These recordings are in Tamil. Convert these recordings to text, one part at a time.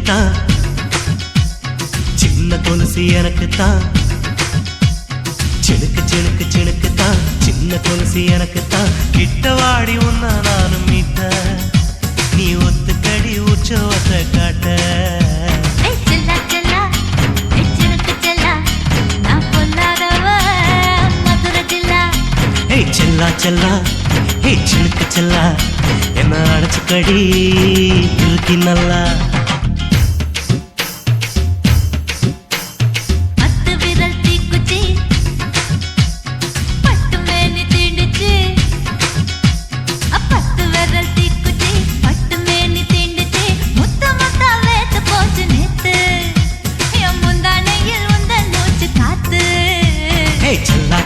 தான் சின்ன கொலுசு எனக்கு தான் சினுக்கு சினுக்கு இந்த கொலுசு எனக்கு தான் கிட்ட வாடி உன்ன நானும் மீட்ட நீ ஒத்துக்கடி உற்சவத்தை காட்ட செல்லா செல்லா ஹே சிலுக்கு செல்லா என்ன அடைச்சுக்கடி இருக்கு நல்லா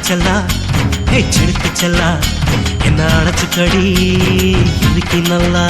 செல்லா ஹே சிலுக்கு செல்லா என்ன அடைச்சுக்கடி இருக்கு நல்லா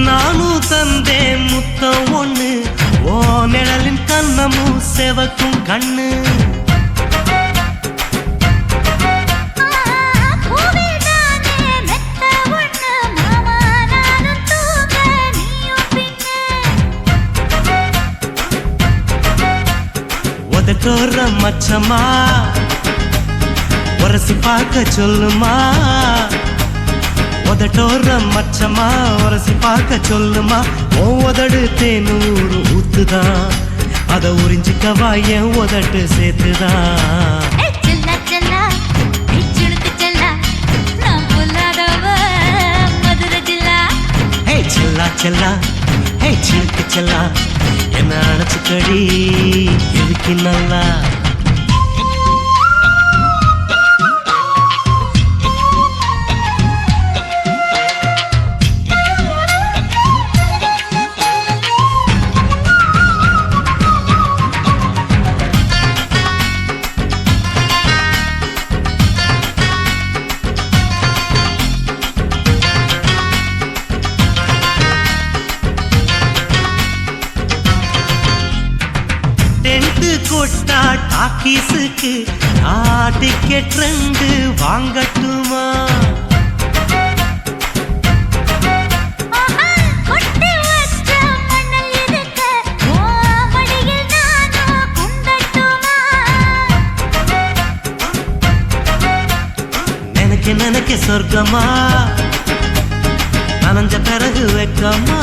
நானும் தந்தேன் முத்தம் ஒண்ணு ஓ நிழலின் கண்ணமும் செவக்கும் கண்ணு உதட்டோர மச்சமா உரசி பார்க்க சொல்லுமா உதட்டோர மச்சமா உரசி பார்க்க சொல்லுமா உதடு தேனூறு ஊத்துதான் அத உறிஞ்சிக்கவா என் உதட்டு சேர்த்துதான் செல்லா செல்லா ஹே சிலுக்கு செல்லா என்ன அடைச்சுக்கடி எதுக்கு நல்லா கொட்டா டாக்கீஸுக்கு டிக்கெட் 2 வாங்கட்டுமா நினைக்க சொர்க்கமா நனைஞ்ச பிறகு வெக்கமா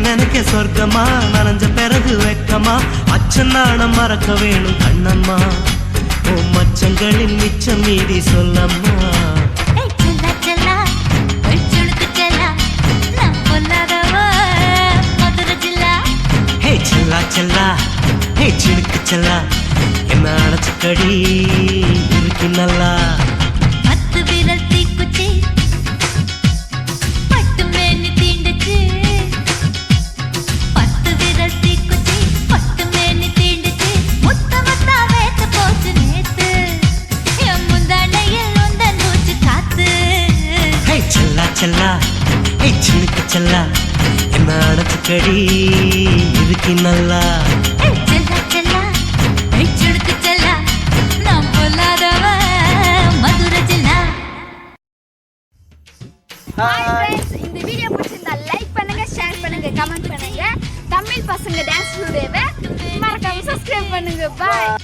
நினைக்க சொர்க்கமா நனைஞ்ச பிறகு வெக்கமா அச்சநாணம் மறக்க வேணும் கண்ணம்மா ஓ மச்சங்களின் மிச்சம் மீதி சொல்லம்மா ஹே செல்லா செல்லா ஹே சிலுக்கு செல்லா என்ன அடைச்சுக்கடி இருக்கு நல்லா செல்லா ஹே சிலுக்கு செல்லா என்ன அடைச்சுக்கடி இருக்கு நல்லா இந்த வீடியோ பிடிச்சிருந்தா லைக் பண்ணுங்க, ஷேர் பண்ணுங்க, கமெண்ட் பண்ணுங்க. தமிழ் பசங்க டான்ஸ் ஸ்டுடியோவை மறக்காம சப்ஸ்கிரைப் பண்ணுங்க. பாய்.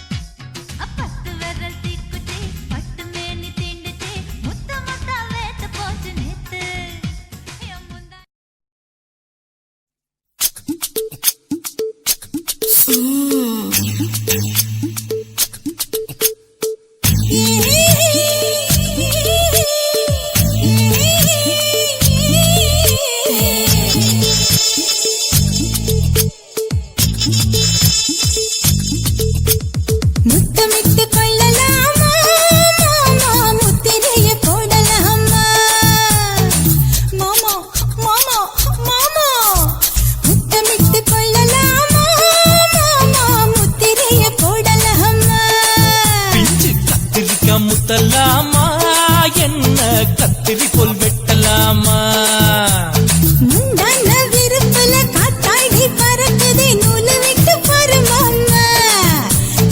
என்ன கத்திரி போல் வெட்டலாமா முந்தான விருப்பல காத்தாடி பறக்குதே நூலு விட்டு பருமாமா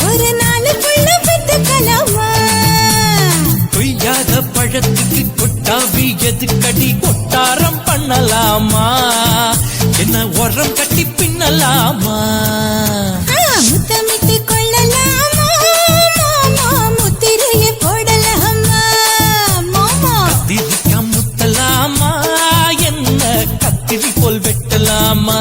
ஒரு நாளுக்குள்ள விட்டுக்கலாமா கொய்யாத பழத்துக்கு கொட்டாவி எதுக்கடி கொட்டாரம் பண்ணலாமா என்ன உரம் கட்டி பின்னலாமா முத்தமிட்டு கொள்ளலாமா மாமா முத்திரையை போடலாமா மாமா கத்திரிக்கா முத்தலாமா என்ன கத்திரி போல் வெட்டலாமா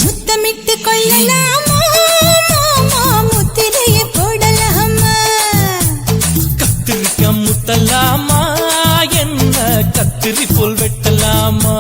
முத்தமிட்டு கொள்ளலாமா மாமா முத்திரையை போடலாமா கத்திரிக்கா முத்தலாமா என்ன கத்திரி போல் வெட்டலாமா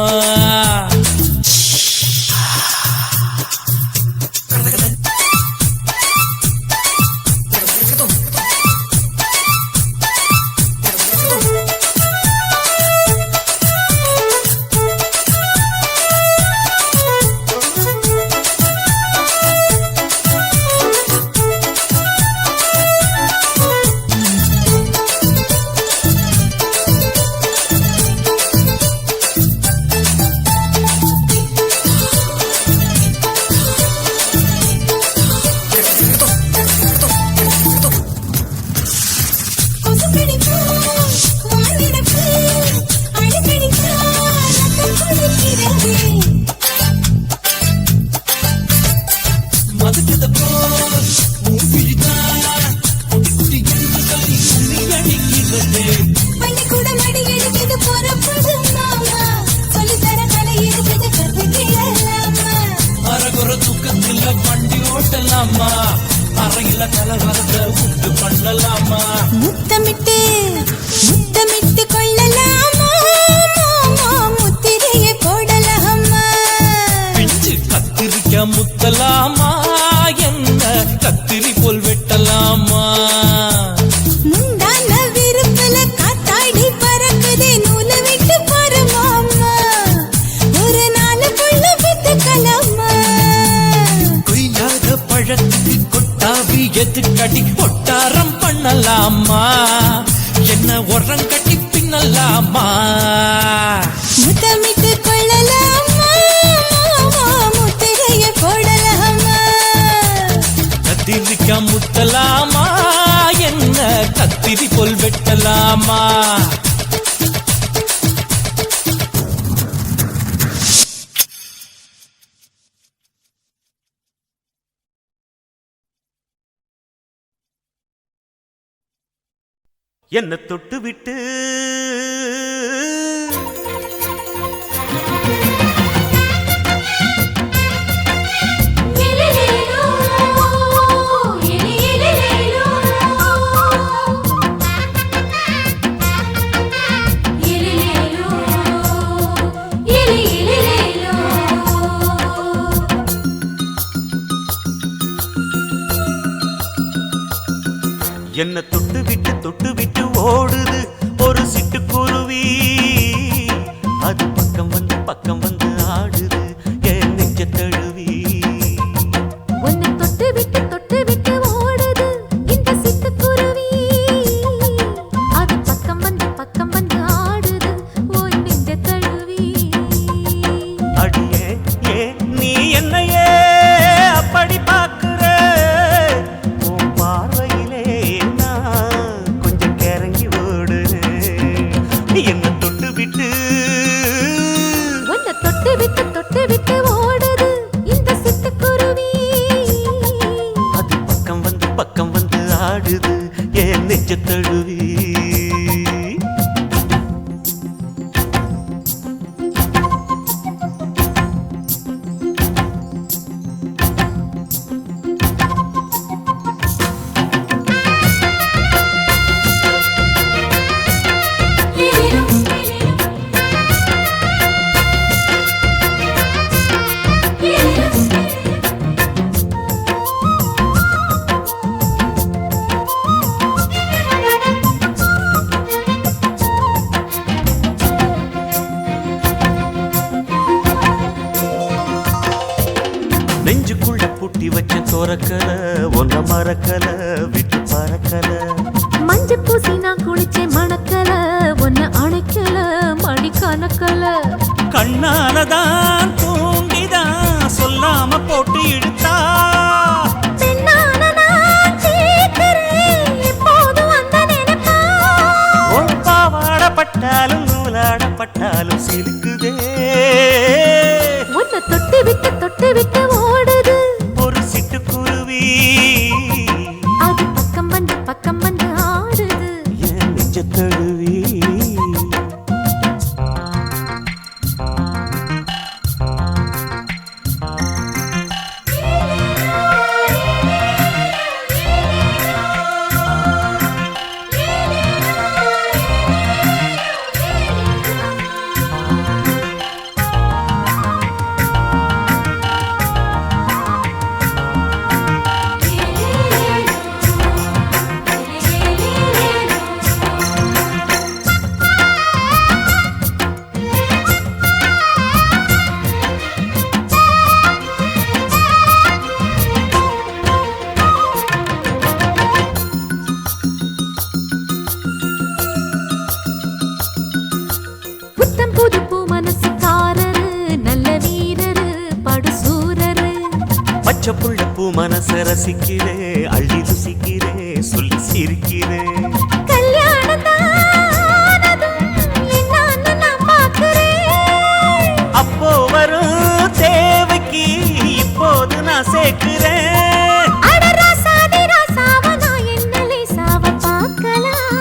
அறையில கலவரத்தை உண்டு பண்ணலாமா முத்தமிட்டு முத்தமிட்டு கொள்ளலாமா மாமா முத்திரையை போடலாமா பிஞ்சு கத்திரிக்கா முத்தலாமா என்ன கத்திரி போல் வெட்டலாமா முந்தான விருப்பல காத்தாடி பறக்குதே நூலு விட்டு பருமாமா ஒரு நாளுக்குள்ள விட்டுக்கலாமா கொய்யாத பழத்துக்கு கொட்டாவி எதுக்கடி கொட்டாரம் பண்ணலாமா என்ன உரம் கட்டி பின்னலாமா முத்தமிட்டு கொள்ளலாமா மாமா முத்திரையை போடலாமா கத்திரிக்கா முத்தலாமா என்ன கத்திரி போல் வெட்டலாமா என்ன தொட்டு விட்டு என்ன தொட்டு விட்டு ஓடுது ஒரு சிட்டுக்குருவி அது பக்கம் வந்து ஆடுது என் நெஞ்ச தழுவி உன்னை தொட்டு விட்டு ஓடுது இந்த சிட்டுக்குருவி அது பக்கம் வந்து ஆடுது பொறக்கல ஒன்ன மறக்கல விட்டு பறக்கல மஞ்ச பூசி நான் குளிச்சேன் மணக்கல ஒன்னு அணைக்கல மடி கணக்கல கண்ணாலதான் தூங்கிதான் சொல்லாம போட்டு இழுத்தா பெண்ணான நான் கேட்கிறேன் எப்போதும் அந்த நினைப்பா உன் பாவாடப்பட்டாலும் நூலாடப்பட்டாலும் சிலுக்குதே உன்னை தொட்டு விட்டு ஓடுது ஒரு சிட்டுக்குருவி அது பக்கம் வந்து ஆடுது என் நெஞ்ச தழுவி புத்தம் புது பூ மனசுக்காரரு நல்ல வீரரு படுசூரரு பச்சை புள்ள பூ மனச ரசிக்கிறே அள்ளி ருசிக்கிறே சொல்லி சிரிக்கிறே கல்யாணம் தானதும் என்னான்னு நான் பார்க்கிறேன் அப்போ வரும் தேவைக்கு இப்போது நான் சேர்க்கிறேன் அட ராசாதி ராசாவ நான் என்ன லேசாவ பார்க்கலாம்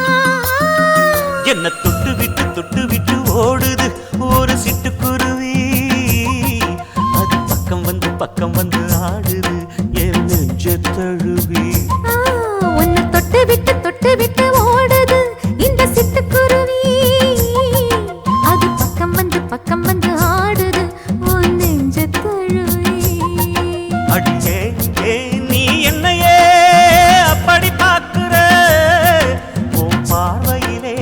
என்ன தொட்டு விட்டு ஓடுது ஒரு சிட்டுக்குருவி அது பக்கம் வந்து ஆடுது என் நெஞ்ச தழுவி உன்னை தொட்டு விட்டு ஓடுது இந்த சிட்டுக்குருவி அது பக்கம் வந்து ஆடுது உன் நெஞ்ச தழுவி அடியே நீ என்னையே அப்படி பார்க்கிற உன் பார்வையிலே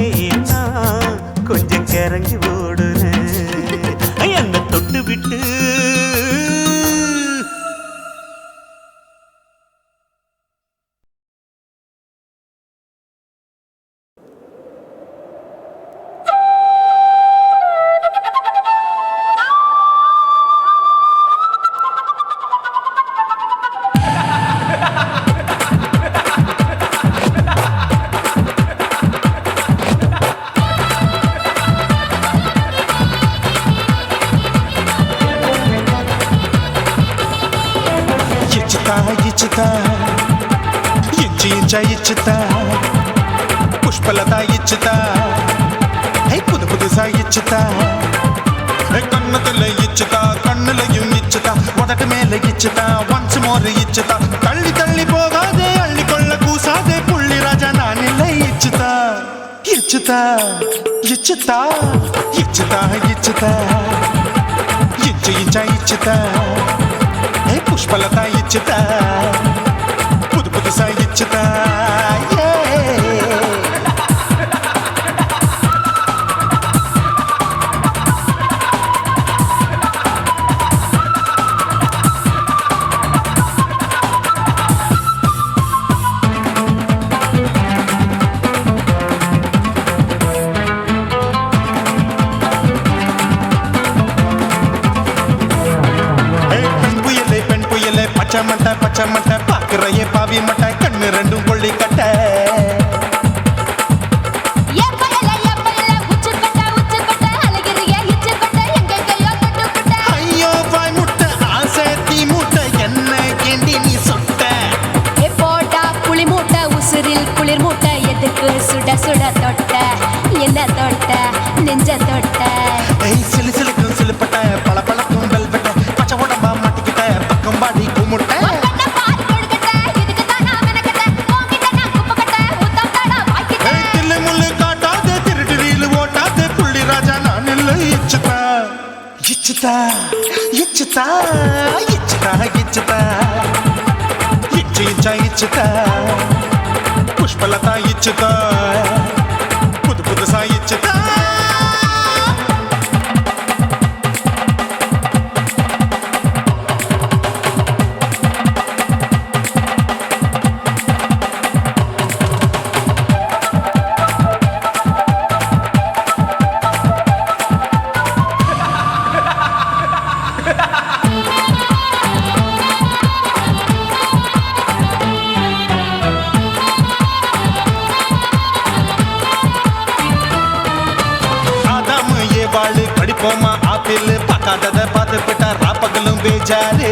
நான் கொஞ்சம் கிறங்கி ஓடுறேன் என்ன தொட்டு விட்டு ఇచ్చితా ఇచ్చితా పుష్పలత ఇచ్చితా புதுசா இச்சுதா கண்ணத்துல இச்சுதா கண்ணுலையும் இச்சுதா உதட்டு மேல இச்சுதா ஒன்ஸ் மோர் இச்சுதா தள்ளி போகாதே அள்ளி கொள்ள கூசாதே புள்ளி ராஜா நான் இல்லை இச்சுதா இச்சுதா இச்சுதா இச்சுதா இச்சுதா இச்சுதா புஷ்பலதா இச்சுதா புதுசா இச்சுதா பச்சை மட்டை பாக்குறையே பாவி மட்டை கண்ணு ரெண்டும் கொள்ளி கட்ட ஐயோ பாய் முட்டை ஆசை தீ மூட்டை என்ன கேண்டி நீ சொட்ட போட்டா புளி மூட்டை உசுரில் குளிர் மூட்டை எதுக்கு சுட சுட தொட்ட என்ன தொட்ட நெஞ்ச தொட்ட சிலுக்கும் சிலுப்பட்ட பளபளக்கும் வெல்வெட்ட பச்சை உடம்பா மாட்டிக்கிட்ட பக்கம் பாடி குமுட்ட இச்சுதா புஷ்பலதா இச்சுதா புதுசா இச்சுதா வச்சாரு.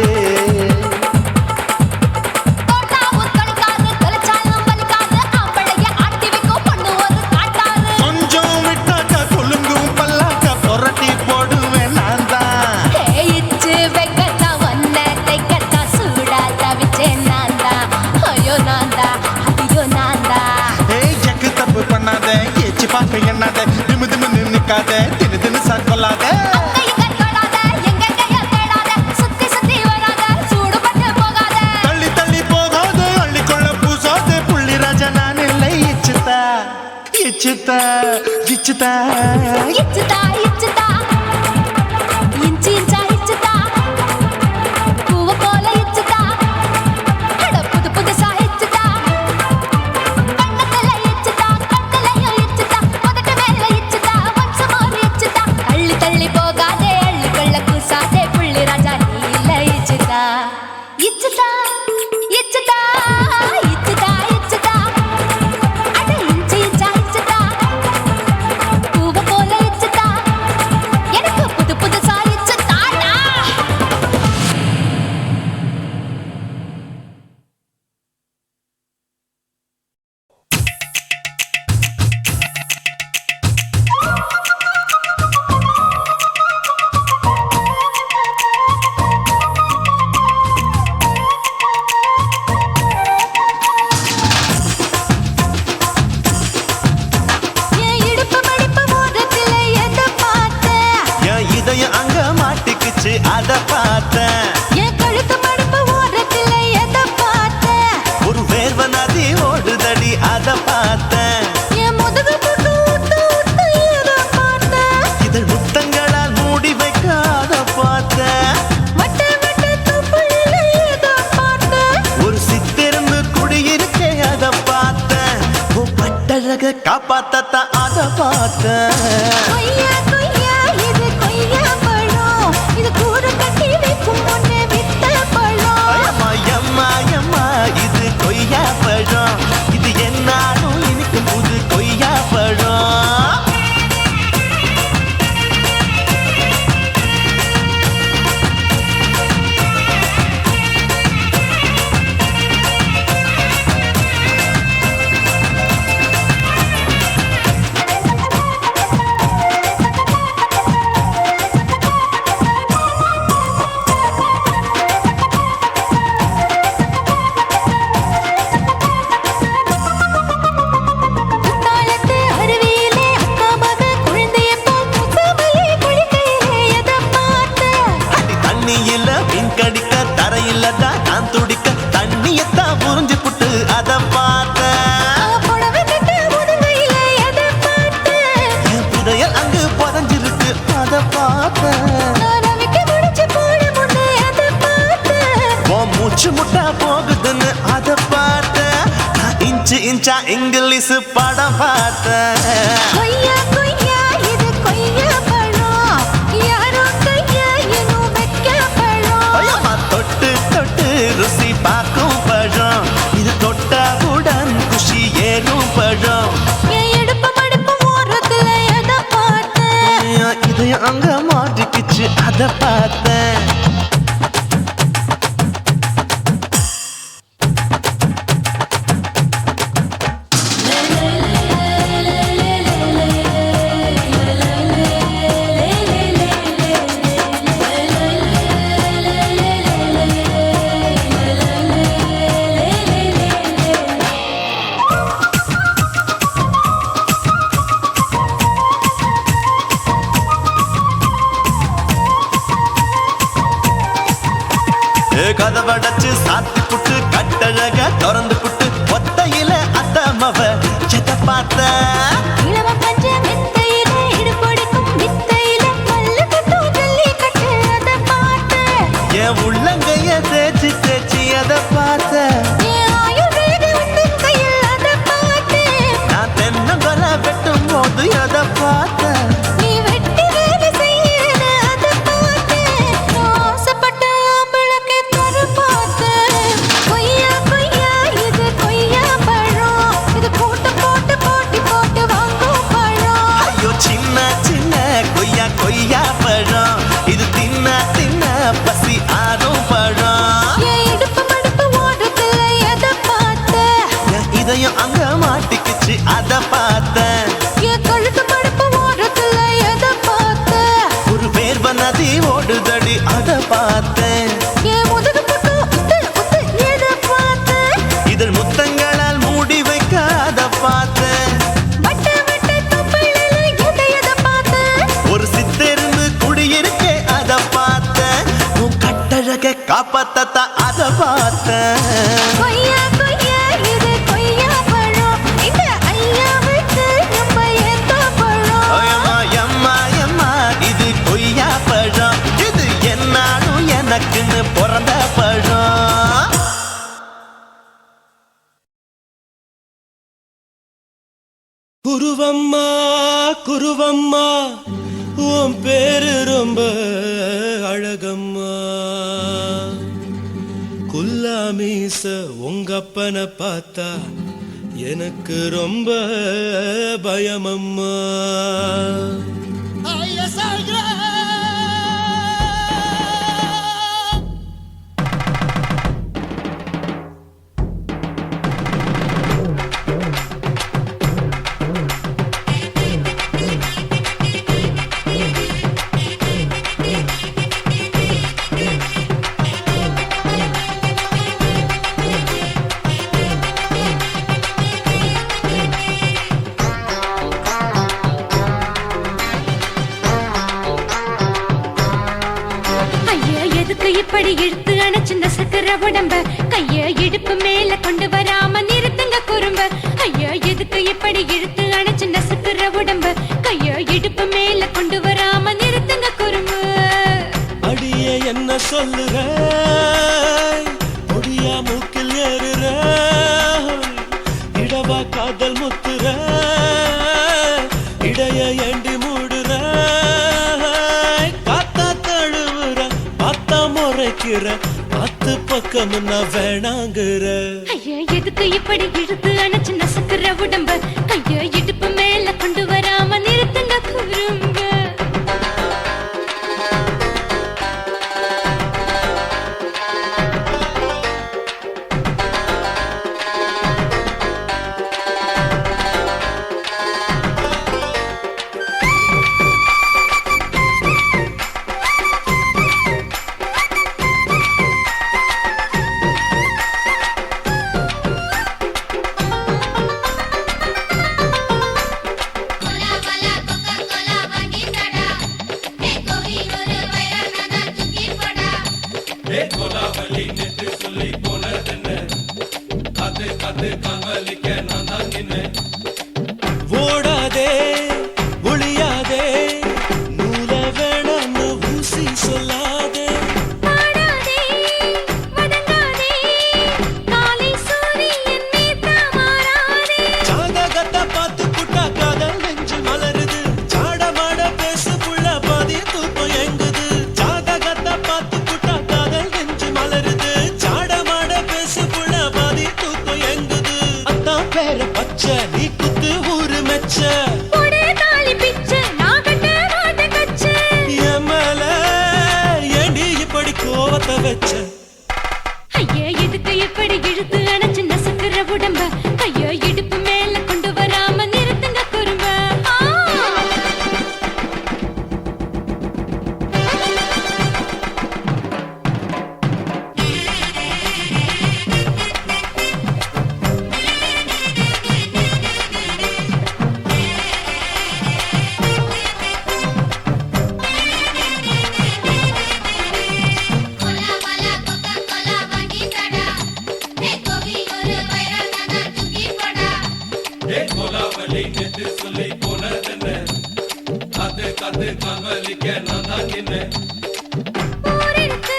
தோட்டாவும் தொலைக்காது, தொலைச்சாலும் வலிக்காது, ஆம்பளைய ஆட்டி வைக்கும் பொண்ணு ஒரு காட்டாரு. கொஞ்சம் விட்டாக்கா கொலுங்கும் பல்லாக்கா புரட்டி போடுவேன் நான் தான். இச்சு வைக்கத்தான் ஒன்ன தைக்கத்தான் சூடா தவிச்சேன் நான் தான். ஐயோ நான் தான், ஐயோ நான் தான். எக்கு தப்பு பண்ணாத, ஏச்சு பார்க்க எண்ணாத, திமு திமுன்னு நிக்காத, தினு தினு சாக்கொள்ளாத. அங்க இங்க தொடாத, எங்க கைய தேடாத, சுத்தி சுத்தி வராத, சூடுபட்டு போகாத. தள்ளி தள்ளி போகாத, அள்ளிக்கொள்ள பூசாத, புள்ளி ராஜா நான் இல்லை. இச்சுதா இச்சுதா இச்சுதா இச்சுதா இச்சுதா இன்ச்சு இன்ச்சா இச்சுதா பூவ போல இச்சுதா அட புது புதுசா இச்சுதா கண்ணத்துல இச்சுதா கண்ணுலயும் இச்சுதா உதட்டு மேல இச்சுதா வம்சமோர் இச்சுதா தள்ளி தள்ளி போகாதே அள்ளிக்கொள்ள கூசாதே புள்ளி ராஜா நீ இல்ல இச்சுதா இச்சுதா இச்சுதா இச்சுதா இச்சுதா அட இன்ச்சு இன்ச்சா இச்சுதா பூவ போல இச்சுதா எனக்கு புது புதுசா இச்சுதாடா. என் இடுப்பு மடிப்பு ஓரத்துல எதை பார்த்தேன்? என் இதயம் அங்க மாட்டிக்குச்சு அத பார்த்தேன். என் கழுத்து மடிப்பு ஓரத்துல எதை பார்த்தேன்? ஒரு வேர்வ நதி ஓடுதடி அத பார்த்தேன். என் முதுகு புட்டு ஊத்து ஊத்து எதை பார்த்தேன்? இதழ் முத்தங்களால் மூடி வைக்க அத பார்த்தேன். வட்ட வட்ட தொப்புளில எதை பார்த்தேன்? ஒரு சித்திருந்து குடியிருக்கே அத பார்த்தேன். உன் பட்டழக காப்பாத்தத்தான் அத பார்த்தேன். கொய்யா கொய்யா இது கொய்யா பழம், இது கூடு கட்டி வைக்கும் முன்னே விட்ட பழம். அயம்மா எம்மா எம்மா இது கொய்யா பழம். இது என்னாலும் இனிக்கும் புது கொய்யா பழம். குத்தாலத்து அருவியிலே அக்கா மக குழந்தைய போல் முத்தமல்லி குளிக்கையிலே எதை பார்த்தேன்? அடி தண்ணியில மீன் கடிக்க தரையில தான் நான் துடிக்க தண்ணியத்தான் புரிஞ்சு புட்டு அத பார்த்தேன். புடவை கட்ட முதுகையில எதை பார்த்தேன்? என் புதையல் அங்கு புதஞ்சிருக்கு அத பார்த்தேன். நான் ரவிக்கு முடிச்சு போட முன்னே எதை பார்த்தேன்? உன் மூச்சு முட்டா போகுதுன்னு அத பார்த்தேன். நான் இன்ச்சு இன்ச்சா இங்கிலீஷ் படம் பார்த்தேன். கொய்யா கொய்யா இது கொய்யா பழம், யாரோ கையா இன்னும் வைக்க பழம். அயம்மா தொட்டு தொட்டு ருசி பார்க்கும் பழம். இது தொட்டாவுடன் குஷி ஏறும் பழம். என் இடுப்பு மடிப்பு ஓரத்துல எதை பார்த்தேன்? என் இதயம் அங்க மாட்டிக்கிச்சு அத பார்த்தேன். கதவடைச்சு சாத்தி புட்டு கட்டழக திறந்து புட்டு ஒத்தையில அத்தமவ செத்த பார்த்த. இளவ பஞ்ச மெத்தையில இடுப்பொடிக்கும் வித்தையில மல்லு கட்டும் ஜல்லிக்கட்டு அதை பார்த்தேன். என் உள்ளங்கைய தேய்ச்சி தேய்ச்சி அத பார்த்த. என் ஆயுர்வேத உந்தன் கையில் அதை பார்த்தேன். நான் தென்னங்கொலை வெட்டும் போது அத பார்த்த. நீ வெட்டி வேலை செய்யறது அதை பார்த்தேன். நான் ஆசைப்பட்ட ஆம்பளுக்கு தர பார்த்தேன். கொய்யா கொய்யா இது கொய்யா பழம், இது கூட்டு போட்டு போட்டி போட்டு வாங்க காப்பாத்தத்த அத பார்த்தேன். கொய்யா கொய்யா இது கொய்யா பழம் இந்த ஐயாவுக்கு நம்ம ஏத்த பழம் எம்மா எம்மா எம்மா இது கொய்யா பழம் இது என்னாலும் எனக்குன்னு பிறந்த பழம். குருவம்மா குருவம்மா உன் பேரு ரொம்ப அழகம்மா. குல்லாமீச உங்க அப்பனை பார்த்தா எனக்கு ரொம்ப பயமம்மா. இப்படி இழுத்து அணைச்சு நசுக்கிற உடம்ப கைய இடுப்பு மேல கொண்டு வராம நிறுத்துங்க குறும்ப. ஐயா எதுக்கு இப்படி இழுத்து அணைச்சு நசுக்கிற உடம்ப கைய இடுப்பு மேல கொண்டு வராம நிறுத்துங்க குறும்பு. அடிய என்ன சொல்லுற முடியா மூக்கில் ஏறுற இடவா காதல் முத்துற இடைய ஏண்டி மூடுற காத்தா தழுவுற பார்த்தா முறைக்கிற பத்து பக்கம் நான் வேணாங்குற. ஐயா எதுக்கு இப்படி இழுத்து அணைச்சு நசுக்கிற உடம்ப கைய இடுப்பு மேல கொண்டு வராம நிறுத்துங்க குறும்ப. ஓடாதே ஒளியாதே நூல வேணான்னு ஊசி சொல்லாதே பாடாதே வதங்காதே காலை சூரியன் மீதா மாறாதே. ஜாதகத்தை பார்த்து புட்டா காதல் நெஞ்சு மலருது சாடமாட பேசு புள்ள பாதி தூக்கம் எங்குது. ஜாதகத்தை பார்த்து புட்டா காதல் நெஞ்சு மலருது சாடமாட பேசு புள்ள பாதி தூக்கம் எங்குது. அத்தான் பேர பச்சை நீ குத்து ஊரு மெச்ச போடே தாலி பிச்சை நான் கட்ட மாட்ட கச்சை. என் மேல ஏண்டி இப்படி கோவத்தை வச்ச. ஐயா எதுக்கு இப்படி இழுத்து அணைச்சு நசுக்கிற உடம்ப கைய இடுப்பு மேல கொண்டு வராம நிறுத்துங்க குறும்ப. ஊரிருக்கு,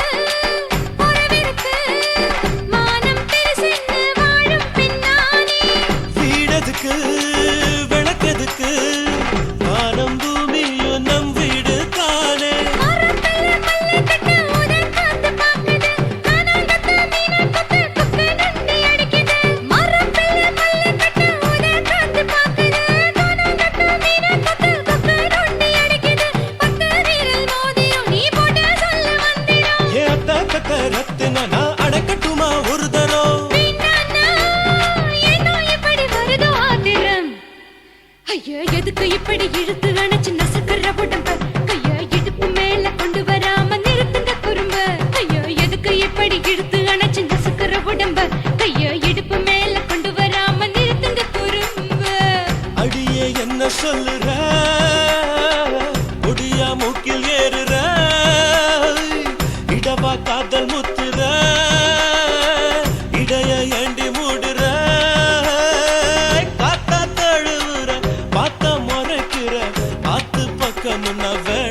உறவிருக்கு, மானம் பெருசென்னு வாழும் பெண்ணானே. வீடதுக்கு விளக்கதுக்கு வானம் பூமியும் நம் வீடு தானே. மரத்துல மல்லி கட்டு உதர் காத்து பாக்குது. கானாங்கத்து மீனா கொத்து கொக்கு நொண்டி அடிக்குது. மரத்துல மல்லி கட்டு உதர் காத்து பாக்குது. கானாங்கத்து மீனா கொத்து கொக்கு நொண்டி அடிக்குது. பத்து வீரல் மோதியும் நீ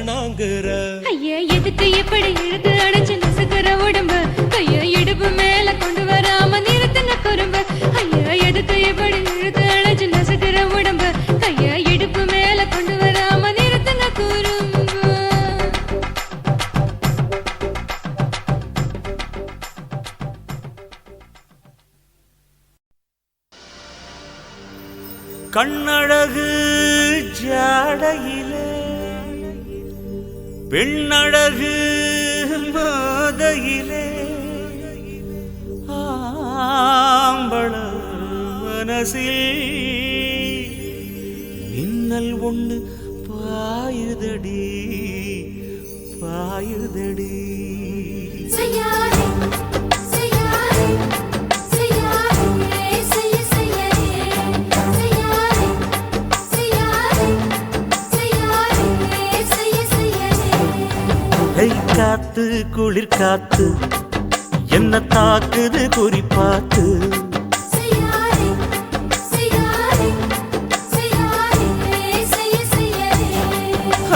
வேணாங்குற. ஐயா எதுக்கு இப்படி இழுத்து அடைச்சு நசுக்குற உடம்பு கைய இடுப்பு மேல கொண்டு வராம நிறுத்துங்க குறும்பு ஐயா எதுக்கு இப்படி இழுத்து அடைச்சு நசுக்குற உடம்பு கைய இடுப்பு மேல கொண்டு வராம நிறுத்துங்க குறும்பு. கண்ணழகு ஜாடையிலே பெண்ணழகு மாதையிலே ஆம்பள மனசில் மின்னல் ஒண்ணு பாயுதடி பாயுதடி. காத்து குளிர் காத்து என்ன தாக்குது குறிப்பாத்து.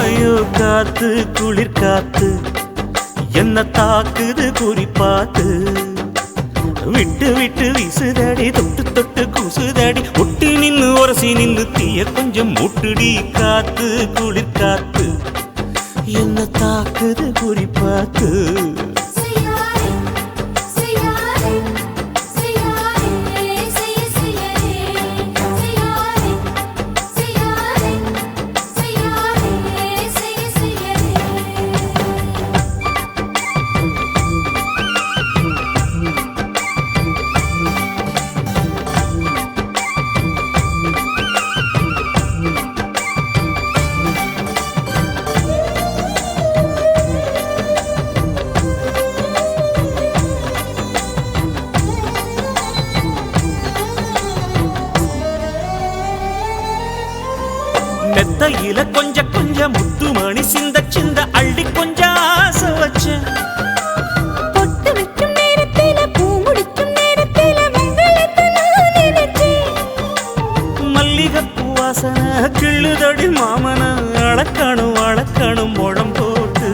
ஐயோ காத்து குளிர் காத்து என்ன தாக்குது குறிப்பாத்து. விட்டு விட்டு வீசுதடி தொட்டு தொட்டு கூசுதடி ஒட்டி நின்னு உரசி நின்னு தீய கொஞ்சம் மூட்டுடி. காத்து குளிர் காத்து என்ன தாக்குது குறிப்பாத்து. மெத்தையில கொஞ்சம் கொஞ்சம் முத்துமணி சிந்த சிந்த அள்ளி கொஞ்சம் ஆசை வச்சேன். பொட்டு வைக்கும் நேரத்தில பூ முடிக்கும் நேரத்தில மங்களத்தை நான் நினைச்சேன். மல்லிகைப்பூ வாசனை கிள்ளுதடி மாமன அளக்கணும் அளக்கணும் முழம் போட்டு.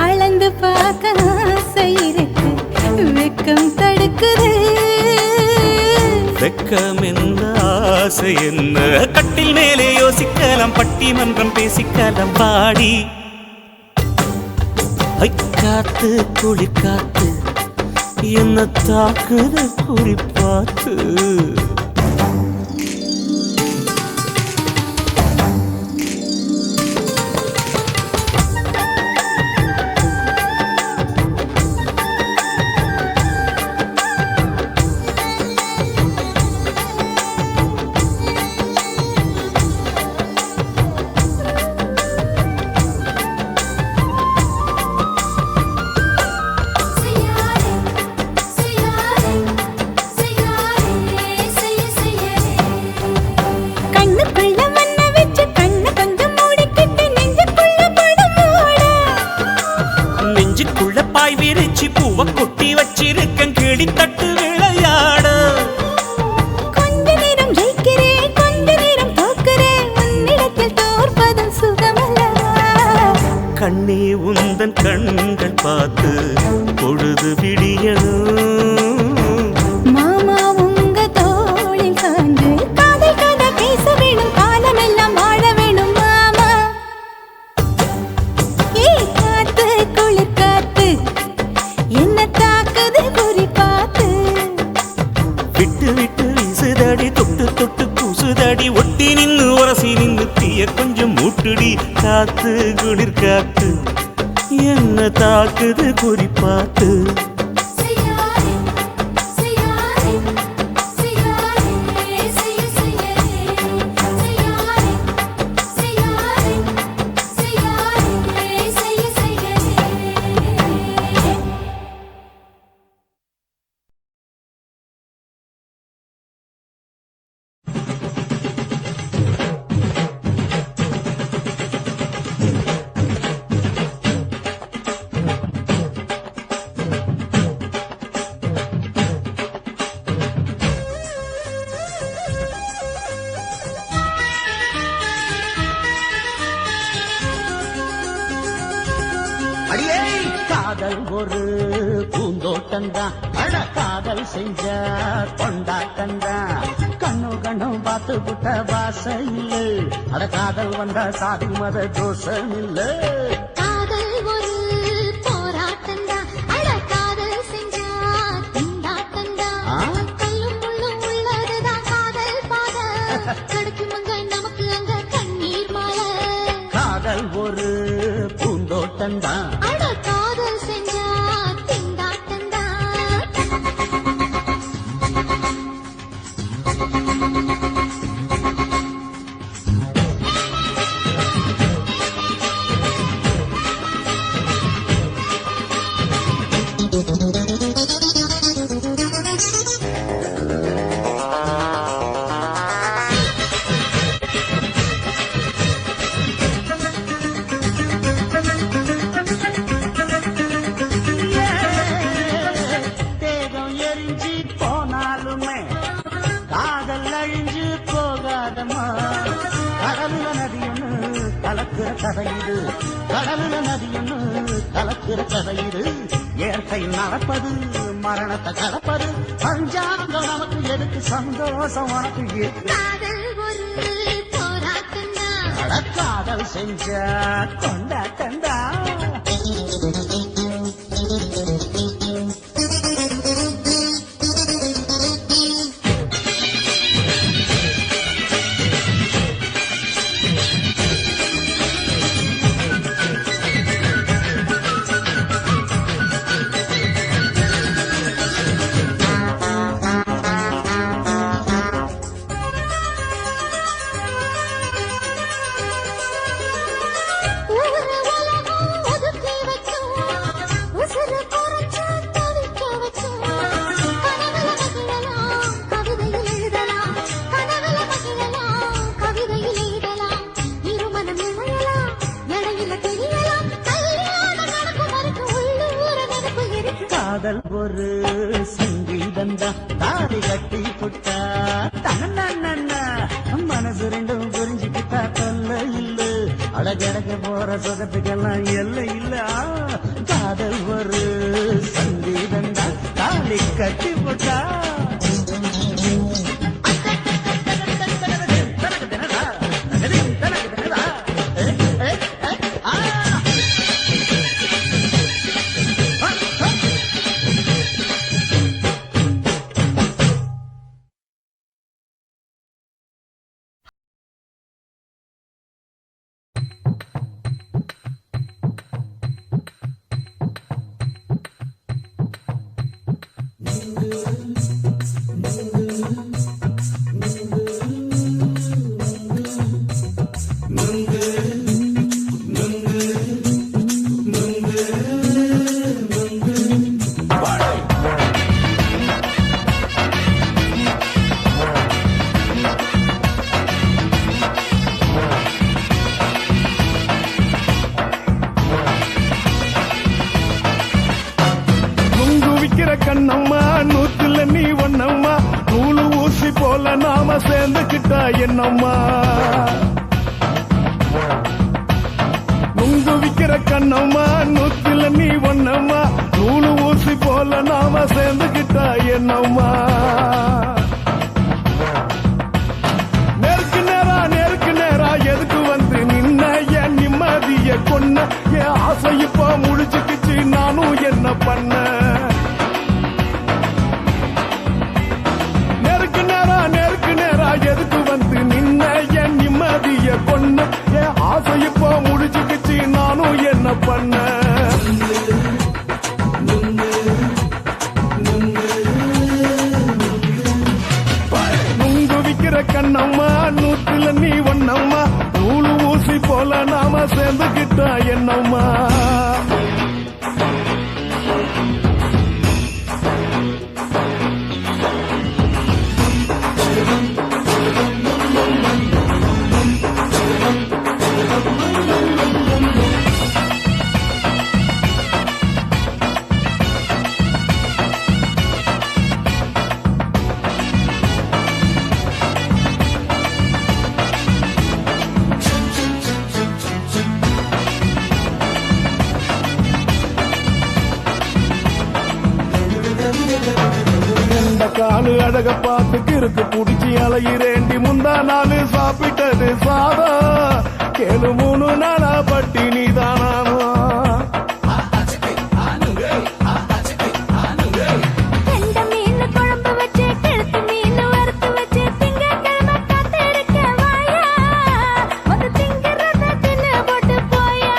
அளந்து பார்க்க ஆசை இருக்கு வெக்கம் தடுக்குது. வெக்கம் என்ன ஆசை என்ன கட்டில் மேலே யோசிக்கலாம் பட்டிமன்றம் பேசிக்கலாம் பாடி. காத்து குளிர் காத்து என்ன தாக்குது குறிப்பாத்து. பூவ கொட்டி வச்சிருக்கேன் கிளி தட்டு விளையாட. கொஞ்ச நேரம் ஜெயிக்கிறேன் கொஞ்ச நேரம் தோக்கிறேன் உன்னிடத்தில் தோற்பதும் சுகமல்லவா. கண்ணே உந்தன் கண்கள் பார்த்து பொழுது விடியணும். மாமா உங்க தோளில் சாஞ்சு காதல் கதை பேச வேணும் காலமெல்லாம் வாழ வேணும் மாமா. ஏ காத்து குளிர் காத்து என்ன தாக்குது குறிப்பாத்து. விட்டு விட்டு வீசுதடி தொட்டு தொட்டு கூசுதடி ஒட்டி நின்னு உரசி நின்னு தீய கொஞ்சம் மூட்டுடி. காத்து குளிர் காத்து என்ன தாக்குது குறிப்பாத்து. காதல் ஒரு பூந்தோட்டந்தான் அட காதல் செஞ்ச கொண்டாட்டந்தான் கண்ணு கண்ணும் பார்த்து புட்ட வாசம் இல்ல அட காதல் வந்தா சாதி மத தோஷம் இல்ல காதல் ஒரு போராட்டந்தா அட காதல் செஞ்சா திண்டாட்டந்தா கல்லும் முள்ளும் உள்ளதுதான் காதல் பாத கிடைக்கும் அங்க நமக்கு அங்க கண்ணீர் மாலை காதல் ஒரு பூந்தோட்டந்தான் அட காதல் செஞ்சா திண்டாட்டந்தா தேகம் எரிஞ்சு போனாலுமே காதல் அழிஞ்சு போகாதமா கடலுல நதியொன்னு கலக்குற கதையுது கடலுல நதியொன்னு கலக்குற கதையுது இயற்கை நடப்பது மரணத்தை கடப்பது பஞ்சாங்கம் நமக்கு எதுக்கு சந்தோஷம் உனக்கு எதுக்கு காதல் ஒரு போராட்டந்தா அட காதல் செஞ்ச கொண்டாட்டந்தா ஊரு உலகம் ஒதுக்கி வச்சும் உசுறு குறைச்சு தவிக்க வச்சும் கனவுல மகிழலாம் கவிதையில் எழுதலாம் கனவுல மகிழலாம் கவிதையில் எழுதலாம் இருமனம் இழையலாம் இடையில தெரியலாம் கல்யாணம் நடக்கும் வரைக்கும் உள்ளூர நினைப்பு இருக்கு காதல் ஒரு சங்கீதந்தா தாலி கட்டி புட்டா தன்னா மனசு ரெண்டும் புரிஞ்சுக்கிட்டா தொல்ல இல்ல அழகடக்க போற சுகத்துக்கெல்லாம் எல்லை இல்ல காதல் ஒரு சங்கீதந்தா தாலி கட்டி புட்டா கண்ணம்மா நூத்துல நீ ஒன்னம்மா நூலு ஊசி போல நாம சேர்ந்துக்கிட்டா என்னம்மா நுங்கு விக்கிற கண்ணம்மா நூத்துல நீ ஒன்னம்மா நூலு ஊசி போல நாம சேர்ந்துக்கிட்டா என்னம்மா நேருக்கு நேரா எதுக்கு வந்து நின்ன என் நிம்மதிய கொன்ன என் ஆசை இப்ப முடிச்சுக்கிச்சு நானும் என்ன பண்ண நேருக்கு நேரா எதுக்கு வந்து நின்ன என் நிம்மதிய கொன்ன என் ஆசை இப்போ முடிச்சுக்கிச்சு நானும் என்ன பண்ண நுங்கு விக்கிற கண்ணம்மா நூத்துல நீ ஒன்னம்மா நூலு ஊசி போல நாம சேர்ந்துக்கிட்டா என்னம்மா நாலு அழக பார்த்து இருக்கு புடிச்சி அலையிறேண்டி முந்தா நாலு சாப்பிட்டது சாதா கேளு 3 நாளா பட்டினி தானாமா கெண்ட மீன் குழம்பு வச்சு கெளுத்து மீன் வறுத்து வச்சு திங்கட்கிழமை காத்திருக்க வாயா வந்து திங்கிறத தின்னு போட்டு போயா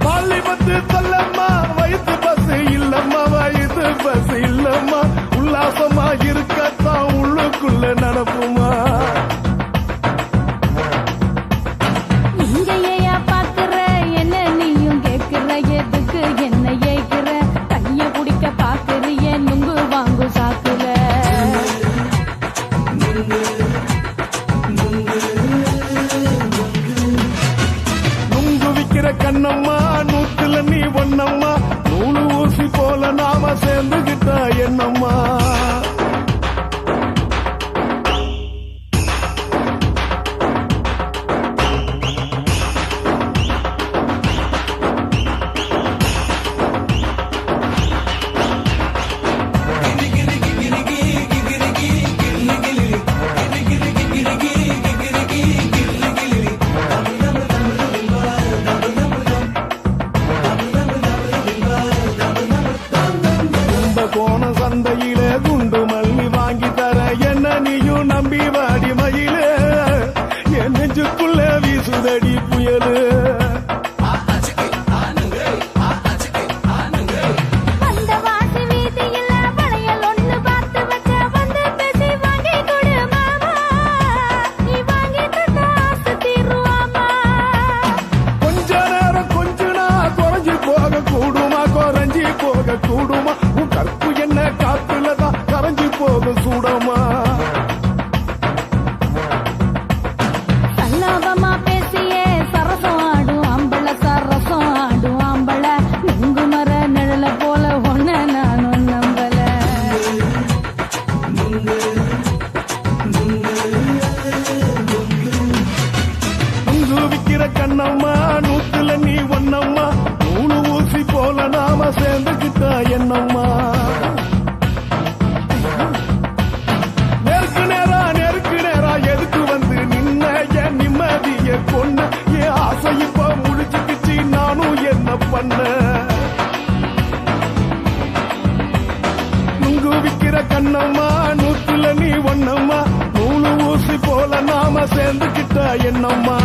பள்ளி பத்து தள்ளம்மா வயிற்று பஸ் இல்லம்மா வயிற்று பஸ் இல்லம்மா உல்லாசமா இருக்கத்தான் உள்ளுக்குள்ள நடப்புமா இங்கேயா பாக்குற என்ன நீயும் கேக்குற எதுக்கு என்ன ஏக்குற கைய குடிக்க பாக்குறிய நுங்கு வாங்கு சாக்குல நுங்கு விக்கிற கண்ணம்மா நூத்துல நீ ஒன்னம்மா நூலு ஊசி போல நாம சேர்ந்துகிட்டா என்னம்மா கோண சந்தையில குண்டு மல்லி வாங்கி தர என்ன நீயும் நம்பி வாடி மயில என் நெஞ்சுக்குள்ள வீசுதடி புயலு அந்த வாசி வீதியில வளையல் ஒண்ணு பார்த்து வச்ச வந்து பேசி வாங்கி கொடு மாமா நீ வாங்கி தந்த ஆசை தீருவாமா கொஞ்ச நேரம் கொஞ்சனா குறைஞ்சி போக கூடுமா குறைஞ்சி போக கூடுமா உன் கற்பு என்ன காத்துலதான் கரைஞ்சி போக சூடமா சல்லாபமா பேசியே சரசம் ஆடும் ஆம்பள சரசம் ஆடும் ஆம்பள நுங்கு மர நிழல போல ஒன்ன நானும் நம்பல நுங்கு விக்கிற கண்ணம்மா நூத்துல நீ ஒன்னம்மா நூலு ஊசி போல நாம சேர்ந்துகிட்டா என்னம்மா நெருக்கு நேரா எதுக்கு வந்து நின்ன என் நிம்மதிய கொன்ன என் ஆசை இப்ப முடிச்சுக்கிச்சு நானும் என்ன பண்ண நுங்கு விக்கிற கண்ணம்மா நூத்துல நீ ஒன்னம்மா நூலு ஊசி போல நாம சேர்ந்துகிட்டா என்னம்மா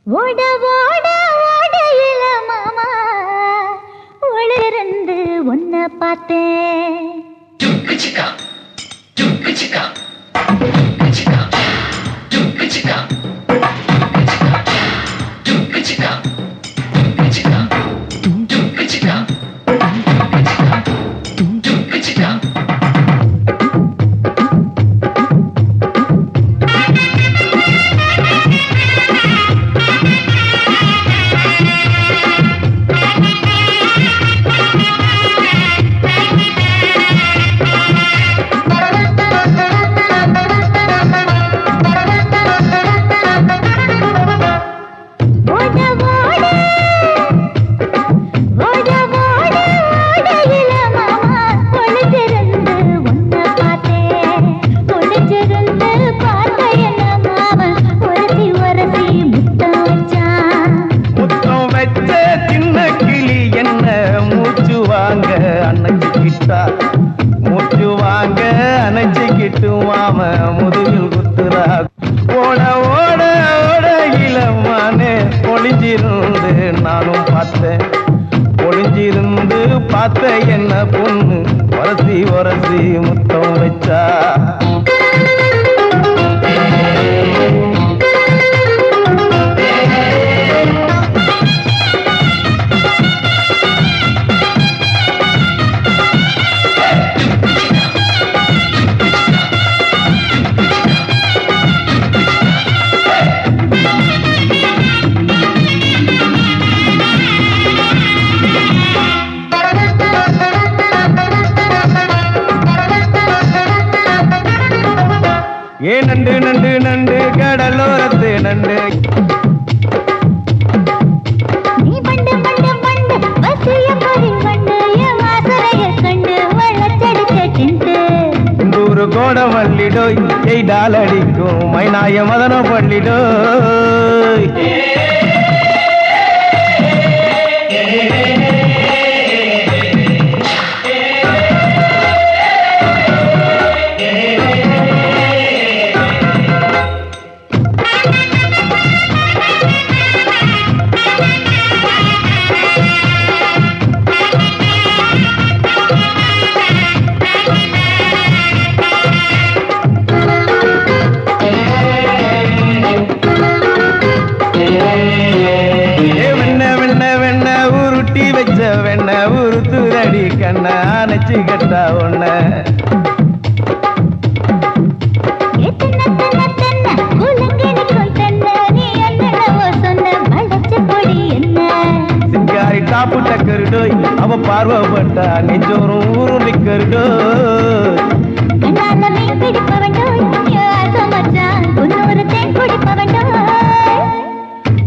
ஓட ஓட ஓடையில மாமா ஒளிருந்து உன்னை பார்த்தேன் பார்த்த என்ன பொண்ணு உரசி உரசி முத்தம் வச்சா கடலோரத்து நண்டு நீ பண்டு பண்டு பண்டு வசிய பொறி பண்டு என் வாசரைய கண்டு வளச்சடிச்ச திண்டு நூறு கோடம் வள்ளிடோய் எய்டால் அடிக்கும் மைனாய மதனம் பள்ளிடோய் வெண்ண உருத்துரடி கண்ண அணைச்சி கட்டா ஒண்ண சிங்காரி டாப்பு டக்கருடோய் அவ பார்வப்பட்டா நெஞ்சோறும் ஊரும் நிக்கருடோய்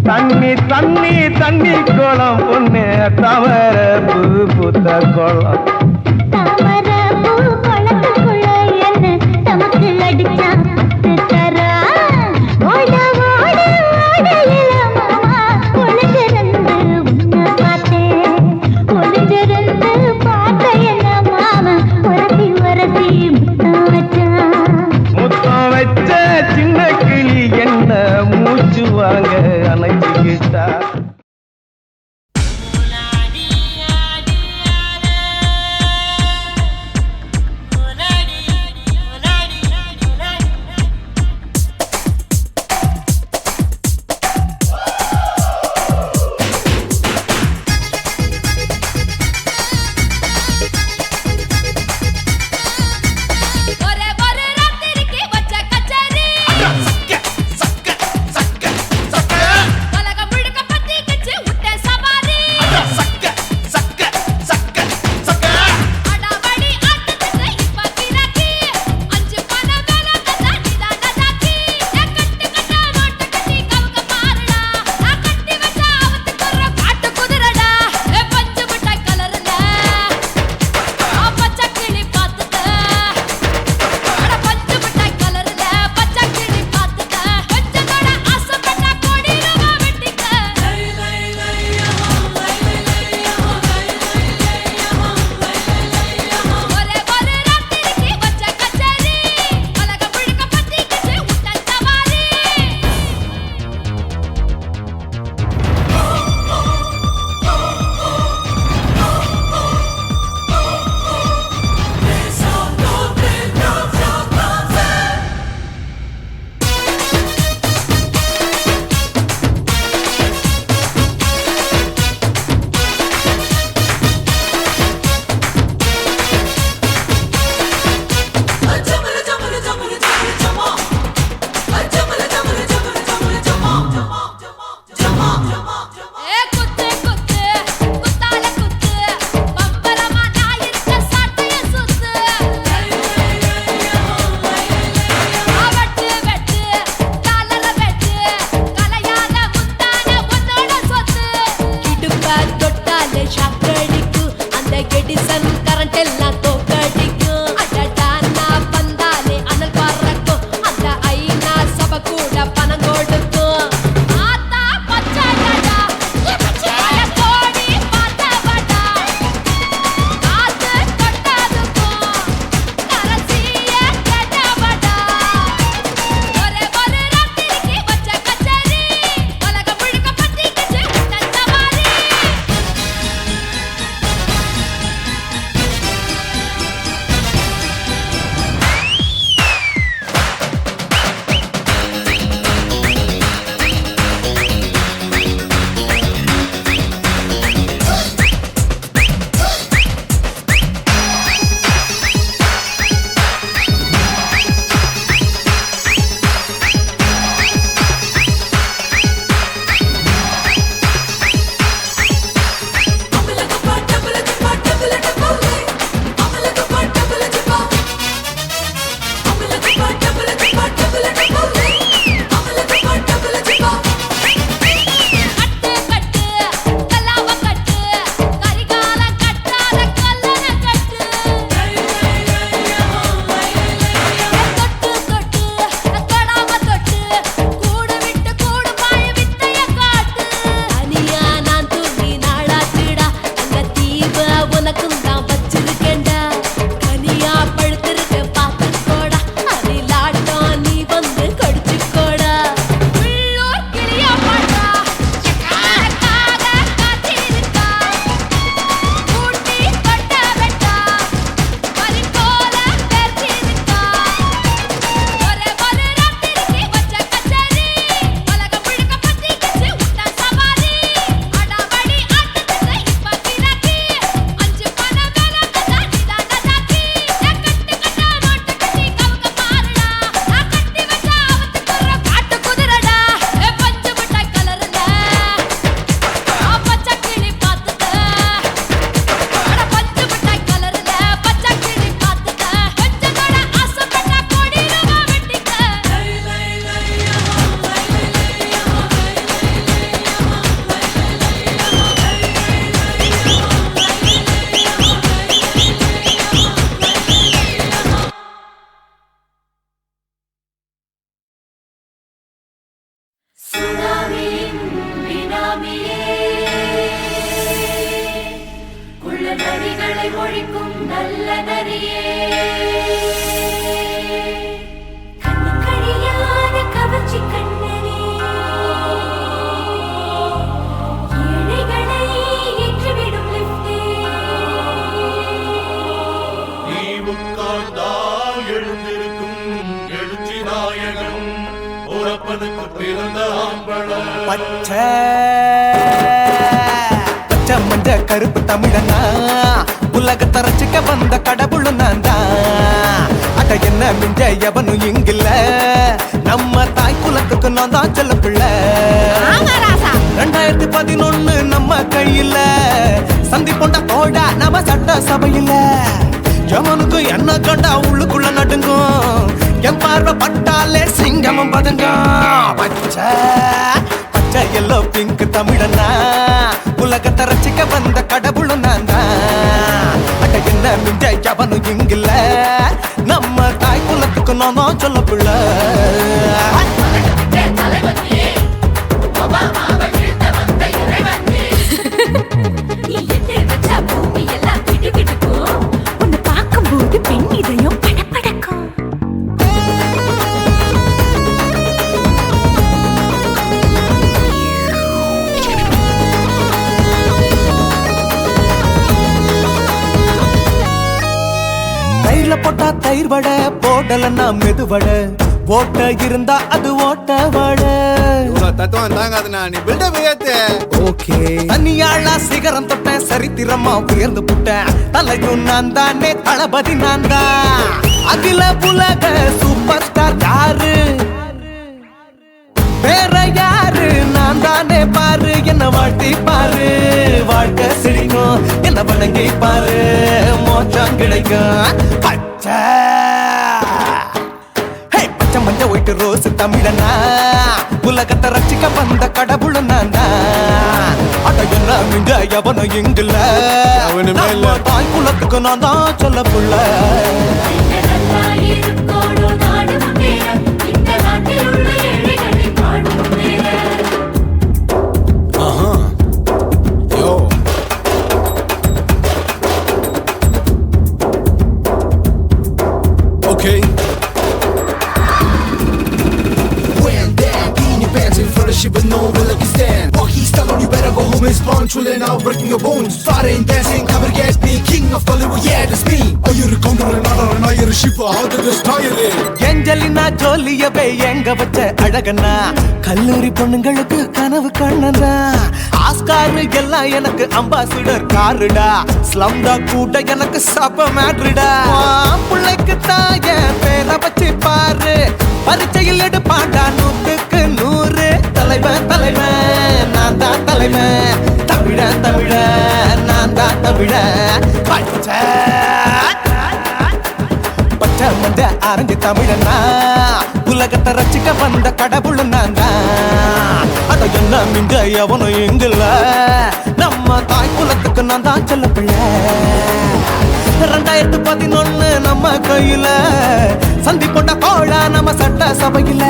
தண்ணி தண்ணி தண்ணி கோலம் பொண்ணு தவற பூ பூத்த கோலம் தாமர பூ குளத்துக்குள்ள என்ன தமக்கு அடிச்சா தரா ஓட ஓட ஓடையில மாமா ஒளிஞ்சிருந்து உன்னை பார்த்தேன் ஒளிஞ்சிருந்து பார்த்த என்ன மாமா உரசி உரசி முத்தம் வச்சான் முத்தம் வச்ச சின்ன கிளி என்ன மூச்சு வாங்க அணைச்சிக்கிட்டா. நோய் ஒழிக்கும் நல்ல நரியே கண்ணு கழியாத கவர்ச்சி கண்ணனே ஏழைகளை ஏற்றிவிடும் லிப்டே நீ உட்கார்ந்தால் எழுந்திருக்கும் எழுச்சி நாயகன் உறப்பனுக்கு பிறந்த ஆம்பளம் பச்சை பச்சை மஞ்ச கருப்பு தமிழனா உலகத்தை ரசிக்க வந்த கடவுள் நான் தான் அட என்ன மிஞ்ச எவனும் இங்கில்ல நம்ம தாய் குலத்துக்கு நான் தான் செல்ல பிள்ளை 2011 நம்ம கையில சந்திப்போண்டா தோடா நம்ம சட்ட சபையில எவனுக்கு என்ன கண்டா உள்ளுக்குள்ள நடுங்கும் என் பார்வை பட்டாலே சிங்கமும் பதுங்கும் பச்சை பச்சை எல்லோ பிங்க் தமிழனா உலகத்தை ரசிக்க வந்த கடவுளும் நான் தான் அட என்ன மிஞ்ச எவனும் இங்கில்ல நம்ம தாய் குலத்துக்கு நான் தான் சொல்ல பிள்ளை நீ எட்டு வச்சா பூமி எல்லாம் கிடுகிடுக்கும் உன்னை பார்க்கும்போது பெண் இதயம் படபடக்கும் தயிர்ல போட்டா தயிர் வடை போடலன்னா மெதுவடை ஓட்ட இருந்தா அது ஓட்ட வடை தத்துவம் தாங்காதுண்ணா நீ பில்டப் ஏத்து ஓகே தனியாளா சிகரம் தொட்டேன் சரித்திரமா உயர்ந்து புட்டேன் தலையும் நான் தானே தளபதி நான் தான் அகில உலக சூப்பர் ஸ்டார் யாரு வேற யாரு நான் தானே பாரு என்ன வாழ்த்தி பாரு வாழ்க்கை சிரிக்கும் என்ன வணங்கி பாரு மோச்சம் கிடைக்கும் பச்சை பச்சை மஞ்ச ஒயிட்டு ரோஸ் தமிழனா உலகத்தை ரசிக்க வந்த கடவுள் நான் தான் அட என்ன மிஞ்ச எவனும் இங்கில்ல அவனுமே இல்ல. நம்ம தாய் குலத்துக்கு நான் தான் சொல்ல புள்ள இருக்கோடும் நாடு முன்னேற இந்த நாட்டில் உள்ள ஏழைகளை பாடும் முன்னேற யோ okay with no will like stand. Walk he's telling you better go home and spawn. Children now breaking your bones. Fighting, dancing, cover get me. King of Hollywood, yeah, that's me. Oh, you're a counter and another, you're a shipper. How did this tire it? Angelina ஜோலியவே எங்க வச்ச அழகனா கல்லூரி பொண்ணுங்களுக்கு கனவு கண்ணனா ஆஸ்கார் எல்லாம் எனக்கு அம்பாசிடர் காருடா ஸ்லம்டா கூட எனக்கு சப மேட்ருடா பிள்ளைக்கு தாய பேரை வச்சு பாரு பரீட்சையில் எடுப்பாண்டா 100க்கு 100 தலைவன் தலைவன் நான் தான் தலைவன் தமிழன் தமிழன் நான் தான் தமிழன் பச்சை பச்சை மஞ்ச ஆரஞ்சு தமிழனா உலகத்தை ரசிக்க வந்த கடவுள் நான் தான் அட என்ன மிஞ்ச எவனும் எங்கில்ல நம்ம தாய் குலத்துக்கு நான் தான் செல்ல பிள்ளை 2011 நம்ம கையில சந்திப்போட்ட தோழா நம்ம சட்ட சபையில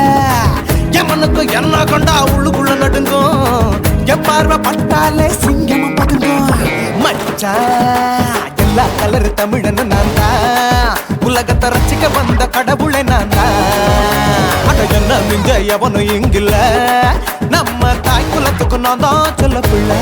எமனுக்கு என்ன கொண்டா உள்ளுக்குள்ள நடுங்கும் என் பார்வை பட்டாலே சிங்கமும் பதுங்கும் மச்சா எல்லா கலர் தமிழன் நான் தான் உலகத்தை ரசிக்க வந்த கடவுளை நான் தான் அட என்ன மிஞ்ச எவனும் இங்கில்ல நம்ம தாய் குலத்துக்கு நான் தான் சொல்ல பிள்ளை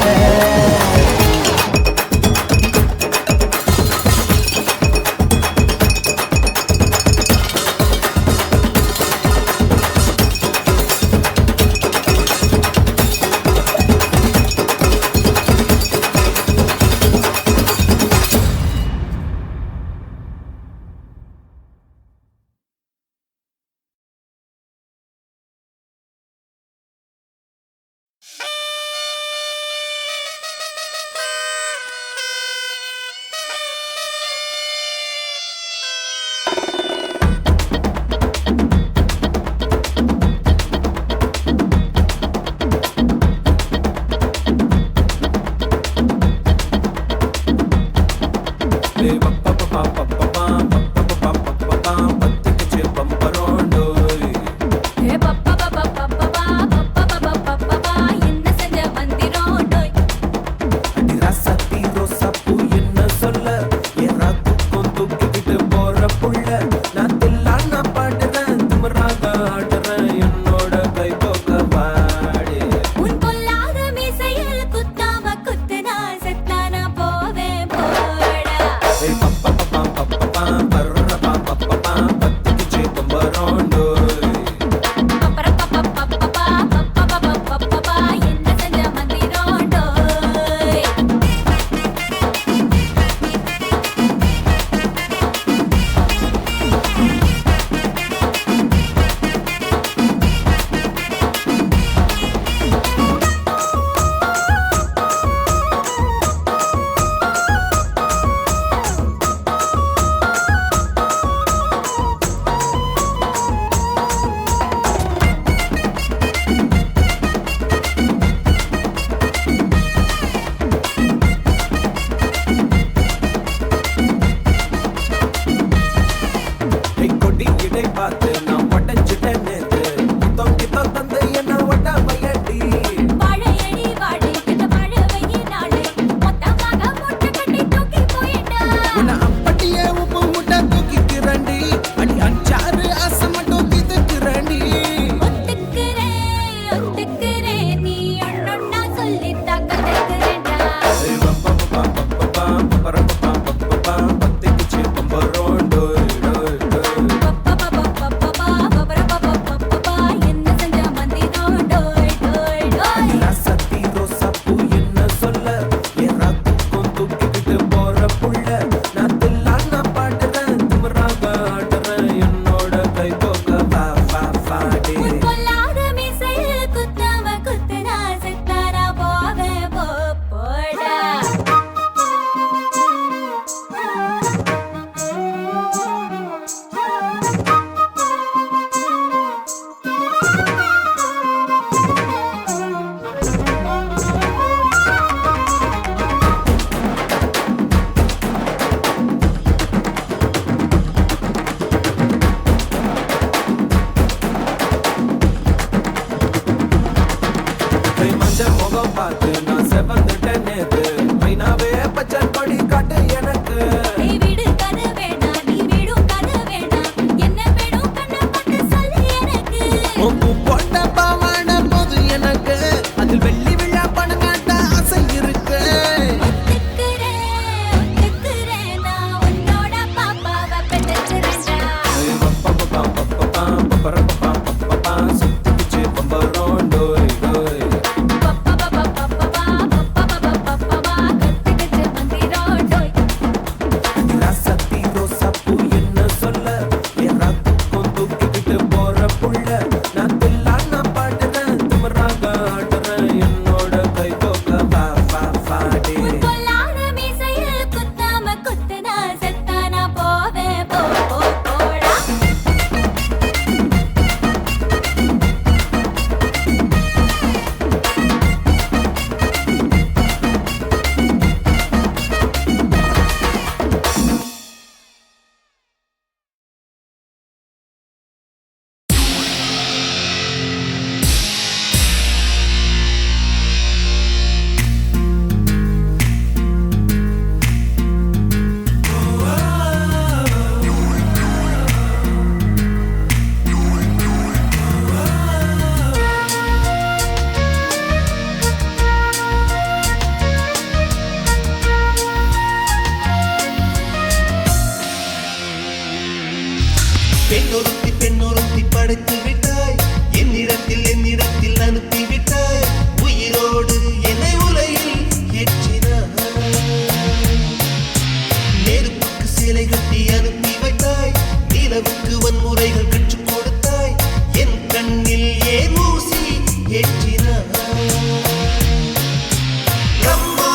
பார்த்து நான் செவந்துட்டேன் நேத்து மைனாவே பச்சை கொடி காட்டு எனக்கு நீ வீடு கதை வேணாம் நீ வீடும் கதை வேணாம் என்ன வேணும் கண்ணை பார்த்து சொல்லு எனக்கு உப்பு போட்ட பாவாட போது எனக்கு அதில் வெள்ளி விழா பணங்காட்ட ஆசை இருக்கு ஒத்துக்கிறேன் நான் உன்னோட பாப்பாவை பெற்றுக்கிறேன்டா சுத்திச்சு பம்பரோம் டோய் டோய் கத்துக்கிட்டு வந்திரோடோய் ராசத்தி ரோசாப்பூ என்ன சொல்ல என் ராத்துக்கும் தூக்கிக்கிட்டு போற புள்ள நான் தில்லான பாடுறேன் திமிராக ஆடுறேன் என்னோட கை தோக்க வா வா வாடே பொல்லாத மீசையில் குத்தாம குத்துனா செத்தானா போவேன் போ போ போடா பெண்ணொருத்தி படைத்து விட்டாய் என்னிடத்தில் அனுப்பி விட்டாய் உயிரோடு என்னை உலையில் ஏற்றினாய் நெருப்புக்கு சிலை கட்டி அனுப்பி வைத்தாய் நிலவுக்கு வன்முறைகள் கற்றுக் கொடுத்தாய் என் கண்ணில் ஏன் ஊசி ஏற்றினாய் பிரம்மா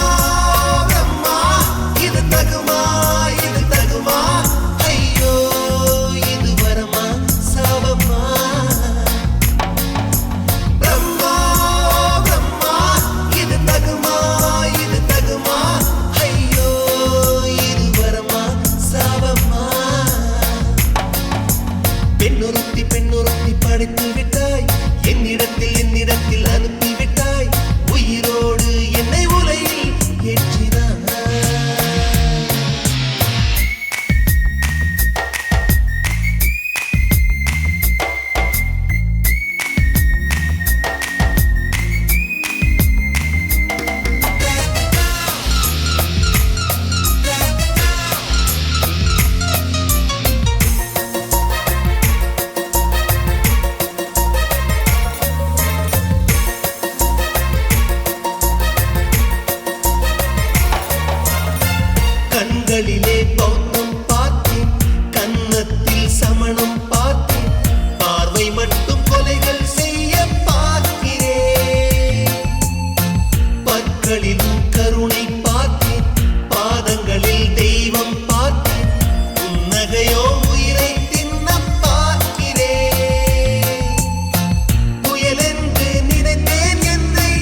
பிரம்மா இது தகுமா ஐயோ இது வரமா சாபமா பிரம்மா பிரம்மா இது தகுமா ஐயோ இது வரமா சாபமா பெண்ணொருத்தி படைத்து விட்டாய் என்னிடத்தில் அனுப்பி விட்டாய் உயிரோடு என்னை உலையில் ஏற்றினாய் கண்களிலே பௌத்தம் பார்த்தேன் கன்னத்தில் சமணம் பார்த்தேன் பார்வை மட்டும் கொலைகள் செய்ய பார்க்கிறேன் பற்களிலும் கருணை பார்த்தேன் பாதங்களில் தெய்வம் பார்த்தேன் புன்னகையோ உயிரை தின்ன பார்க்கிறேன் புயலென்று நினைத்தேன் என்னை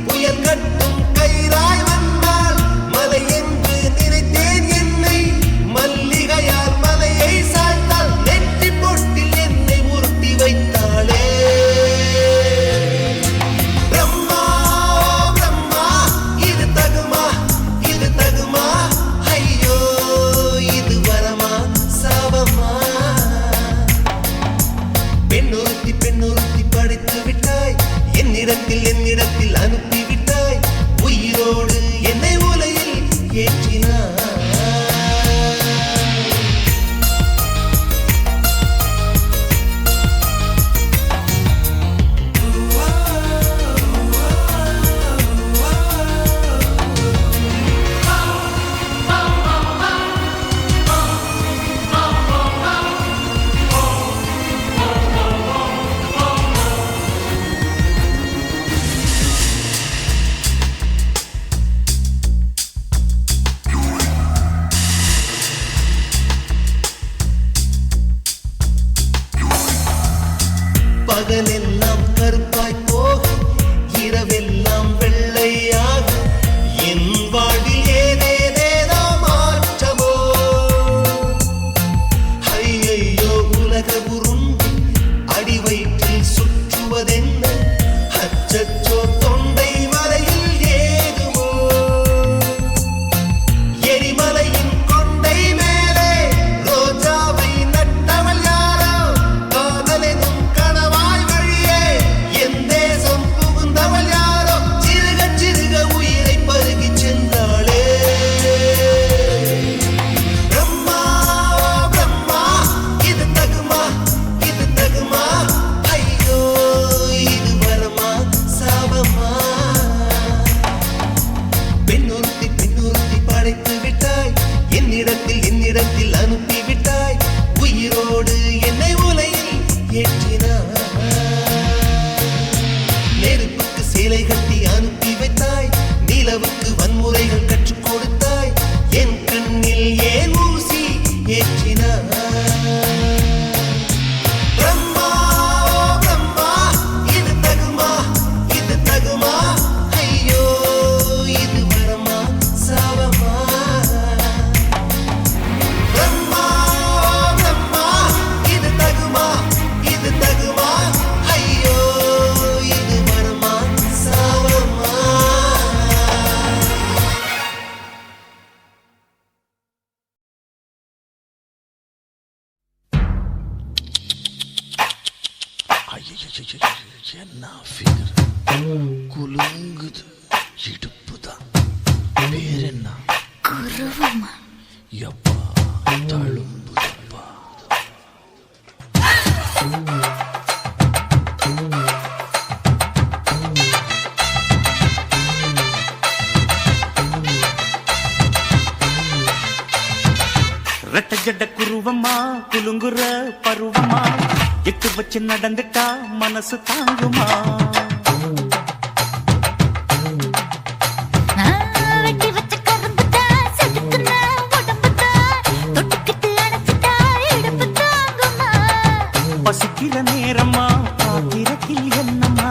புயல் கட்டும் கயிறாய் வந்தால் மலை என்று நினைத்தேன் என்னை மல்லிகையால் மலையை சாய்த்தால் நெற்றி பொட்டில் என்னை உருட்டி வைத்தாளே பிரம்மா பிரம்மா இது தகுமா ஐயோ இது வரமா சாபமா பெண்ணொருத்தி படைத்து விட்டாய் என்னிடத்தில் அனுப்பி விட்டாய் உயிரோடு என்னை உலையில் ஏற்றினாய் பகலெல்லாம் கருப்பாய் போக இரவெல்லாம் வெள்ளையாக என் வாழ்வில் ஏதேதேதோ மாற்றமோ ஐயையோ உலக உருண்டி அடி வயிற்றில் சுற்றுவதென்ன அச்சச்சோ தொண்டை வரையில் என்ன ஃபிகர் குலுங்குது இடுப்பு தான் பேர் என்ன குருவமா எப்பா தழும்புதப்பா ரெட்ட ஜட குருவமா குலுங்குற பருவமா எட்டு வச்சு நடந்துட்டா மனசு தாங்குமா வெட்டி வச்ச கரும்புதா செதுக்குன உடம்புதா தொட்டுக்கிட்டு அணைச்சிட்டா இடுப்பு தாங்குமா பசிக்கிற நேரமா பாத்திரத்தில் என்னம்மா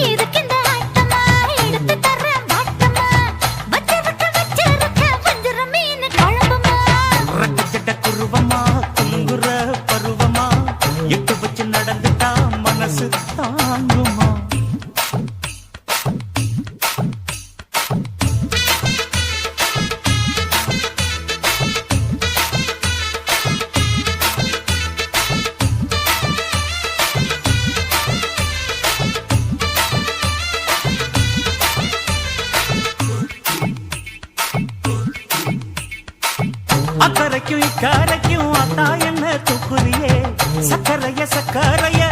இதுக்கு இந்த ஆட்டமா எடுத்து தர்றேன் வாட்டமா வச்சிருக்க வஞ்சிர மீன் குழம்புமா ரெட்ட ஜட குருவமா குலுங்குற பருவமா எட்டு வச்சு நடந்துட்டா மனசு தாங்குமா அக்கறைக்கும் இக்கரைக்கும் அத்தா என்ன தூக்குறியே சக்கரைய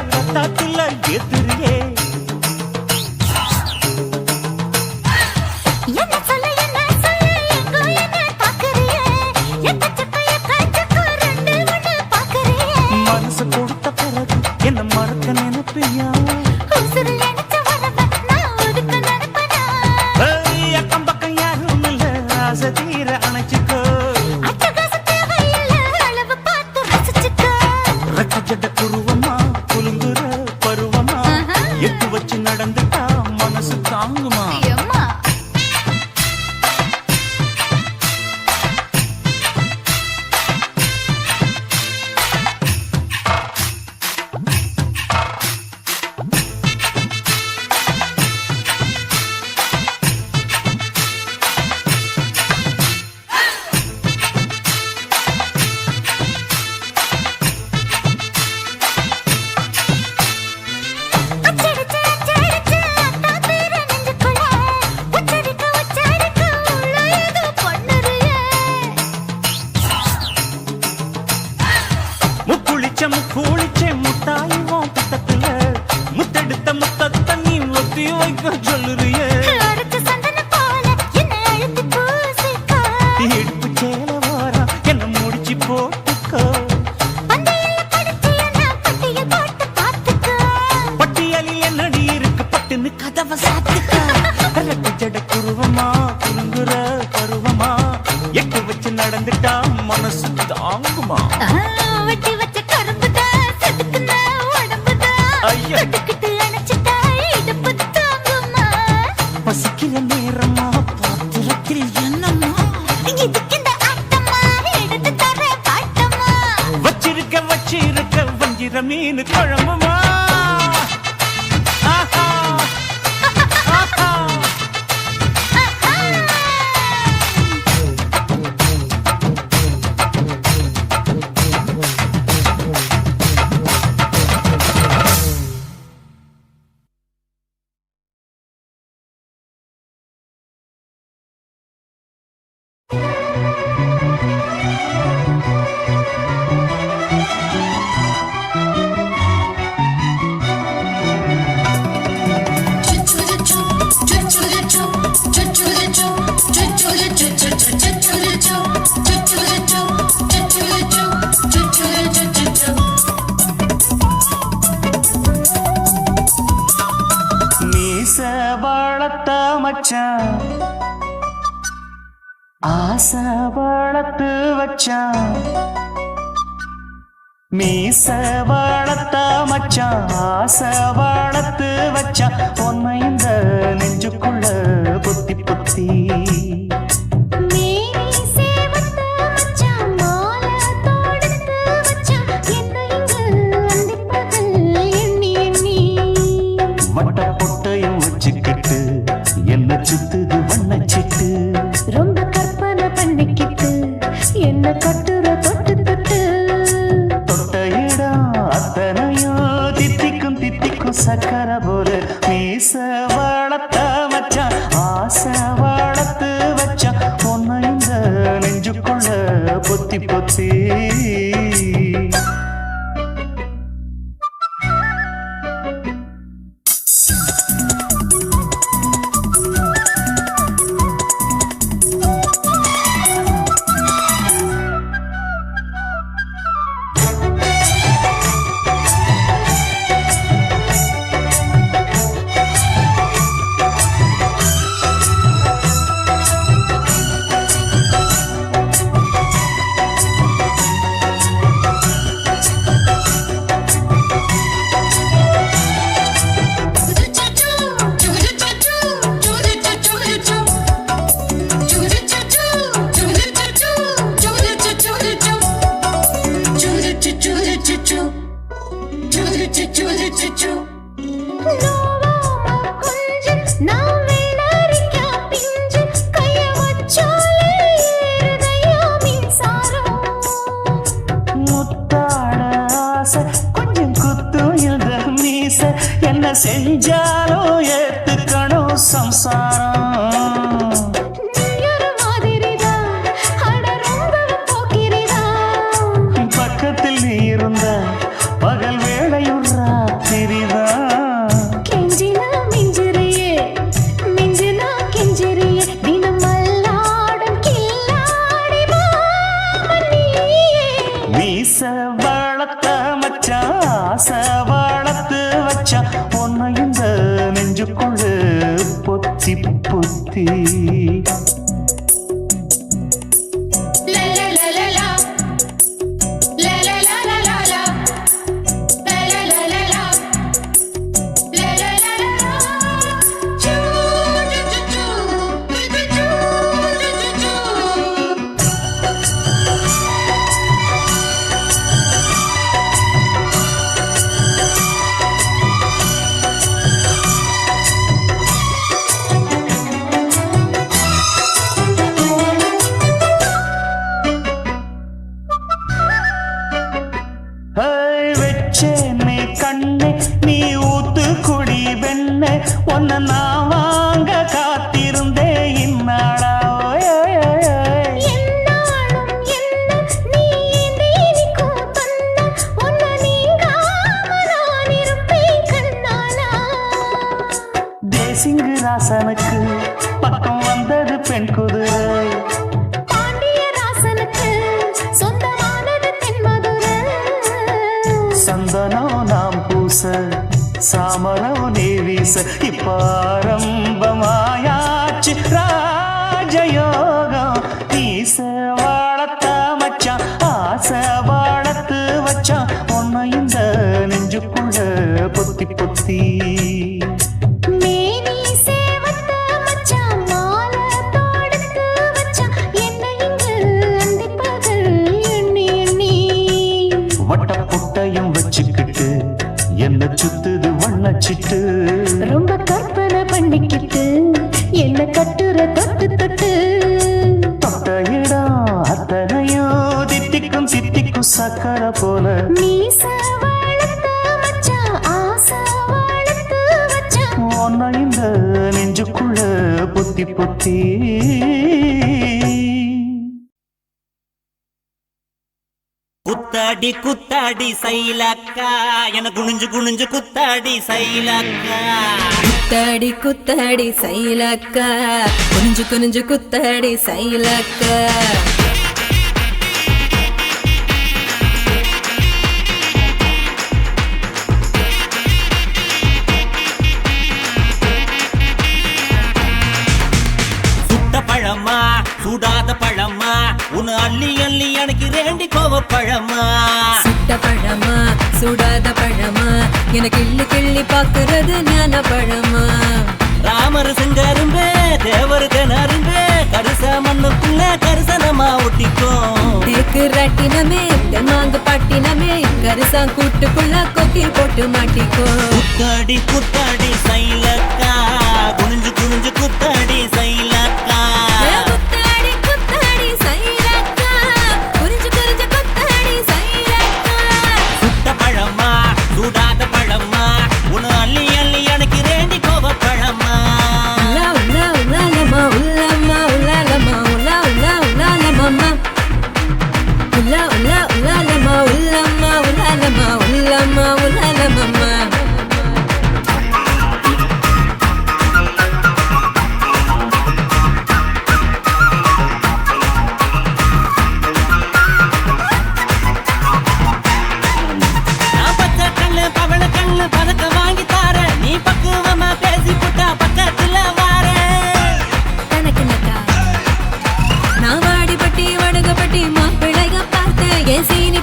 ரத்தாத்துல ஏத்துறியே என்ன சொல்ல எங்கோ என்ன பாக்குறியே எக்கச்சக்க ரெண்டு ஒண்ணு பாக்குறியே மனசு கொடுத்த பிறகு என்ன மறக்க நினைப்பியா உசுறு நினைச்ச வரவ நான் ஒதுக்க நினைப்பனா அக்கம் பக்கம் யாரும் இல்ல ஆசை தீர அணைச்சுக்கோ அட்டகாச தேவையில்ல அளவு பார்த்து ரசிச்சுக்கோ ரெட்ட ஜட குருவமா குலுங்குற பருவமா எட்டு வச்சு நடந்துட்டா மனசு தாங்குமா அம்மா அச்சடிச்சு அத்தா பேர நெஞ்சுக்குள்ள உச்சரிக்க உள்ள ஏதோ பண்ணுறியே முக்குளிச்ச முட்டாய் உன் புத்தத்துல முத்தெடுத்த முத்தத்தை நீ ஒத்தி வைக்க சொல்லுறியே அரைச்ச சந்தனம் போல என்னை அழுத்தி பூசிக்கோ இடுப்பு சேல வாரம் என்ன முடிச்சு போட்டுக்கோ பந்தையில படிச்சு என்ன பட்டியல் போட்டு பார்த்துக்கோ பட்டியலில் என்னடி இருக்கு பட்டுன்னு கதவை சாத்துக்கோ ரெட்ட ஜட குருவமா குலுங்குற பருவமா எட்டு வச்சு நடந்துட்டா மனசு தாங்குமா வெட்டி வச்ச கரும்புதா செதுக்குன உடம்புதா ஐயா. தொட்டுக்கிட்டு அணைச்சிட்டா இடுப்பு தாங்குமா பசிக்கிற நேரமா பாத்திரத்தில் என்னம்மா இதுக்கு இந்த ஆட்டமா எடுத்து தர பாட்டமா வச்சிருக்க வஞ்சிர மீன் குழம்புமா ஆஹா. ஆஹா. மீச வளர்த்த மச்சான் ஆசை வளர்த்து வச்சான் மீச வளர்த்த மச்சான் ஆசை வளர்த்து வச்சான் உன்னை இந்த நெஞ்சுக்குள்ள புத்தி புத்தி மேனி சேவத்த மச்சான் மாலை தொடுத்து வச்சான் என்னை இங்கு அந்திப்பகல் எண்ணி எண்ணி வட்ட பொட்டையும் வச்சுக்கிட்டு என்ன சுத்துது வண்ணச்சிட்டு ரொம்ப கற்பனை பண்ணிக்கிட்டு என்ன கட்டுற தொட்டு தொட்டு தொட்ட இடம் அத்தனையோ தித்திக்கும் தித்திக்கும் பொத்தி பொத்தி என்ன செஞ்சாலும் ஏத்துக்கணும் சம்சாரம் பக்கத்தில் நீ இருந்த பகல் வேளையும் ராத்திரிதான் கெஞ்சினா மிஞ்சிரியே மிஞ்சினா கெஞ்சிரியே தினம் மல்லாடும் கில்லாடி மாமணியே மீச வளர்த்த மச்சான் ஆசை வளர்த்து வச்சான் உன்னை இந்த நெஞ்சுக்குள்ளு பொத்தி பொத்தி வச்சேனே கண்ணே நீ ஊத்து குடி வெண்ணே உன்னை நான் வாங்க காத்திருந்தே இந்நாளா என்னாலும் என்ன நீ நீக்கும் தந்த உன்னை நீங்காம நான் இருப்பேன் கண்ணாலா தேசிங்கு ராசனுக்கு பக்கம் வந்தது பெண் குதிரை பாண்டிய ராசனுக்கு சொந்தமானது தென்மதுரை சந்தனம் நாம் பூச சாமரம் நீ வீச இப்பாரம்பமாயாச்சு ராஜயோகம் நீச வாழத்த மச்சான் ஆசை வாழத்து வச்சான் உன்னை இந்த நெஞ்சுக்குள்ள பொத்தி பொத்தி மேனி சேவத்த மச்சான் மாலை தொடுத்து வச்சான் என்னை இங்கு அந்திப்பகல் எண்ணி எண்ணி வட்ட புட்டையும் வச்சுக்கிட்டு என்ன சுத்துது வண்ணச்சிட்டு ரொம்ப கற்பனை பண்ணிக்கிட்டு என்ன கட்டுற தொட்டு தொட்டு தொட்ட இடம் அத்தனையோ தித்திக்கும் தித்திக்கும் சக்கரை போல மீச வளர்த்த மச்சான் ஆசை வளர்த்து வச்சான் உன்னை இந்த நெஞ்சுக்குள்ள பொத்தி பொத்தி குத்தாடி குத்தாடி சைலக்கா என குனிஞ்சு குனிஞ்சு குத்தாடி சைலக்கா குத்தாடி குத்தாடி சைலக்கா குனிஞ்சு குனிஞ்சு குத்தாடி சைலக்கா சுட்ட பழமா சுடாத பழமா உன் அள்ளி அள்ளி எனக்கு ரேண்டி கோவ பழமா சுட்ட பழமா சுடாத பழமா எனக்கு கிள்ளி கிள்ளி பாக்குறது ஞான பழமா ராமர் செங்கரும்பே தேவர் கனரும்பே கருச மண்ணுக்குள்ள கரிசனமா ஒட்டிக்கும் தேக்கு ராட்டினமே தென்மாங்கு பாட்டினமே கரிசா கூட்டுக்குள்ள கொக்கி போட்டு மாட்டிக்கோ குத்தாடி குத்தாடி சைலக்கா குனிஞ்சு குனிஞ்சு குத்தாடி சைலக்கா குத்தாடி குத்தாடி சைலக்கா குறிஞ்சு குறிஞ்சு குத்தாடி சைலக்கா சுட்ட பழமா சுடாத பழமா உன் அள்ளி அள்ளி எனக்கு ரேண்டி கோவ பழமா உலா உலா உலாலமா உலாமா உலாலமா உலா உலா உலாலமா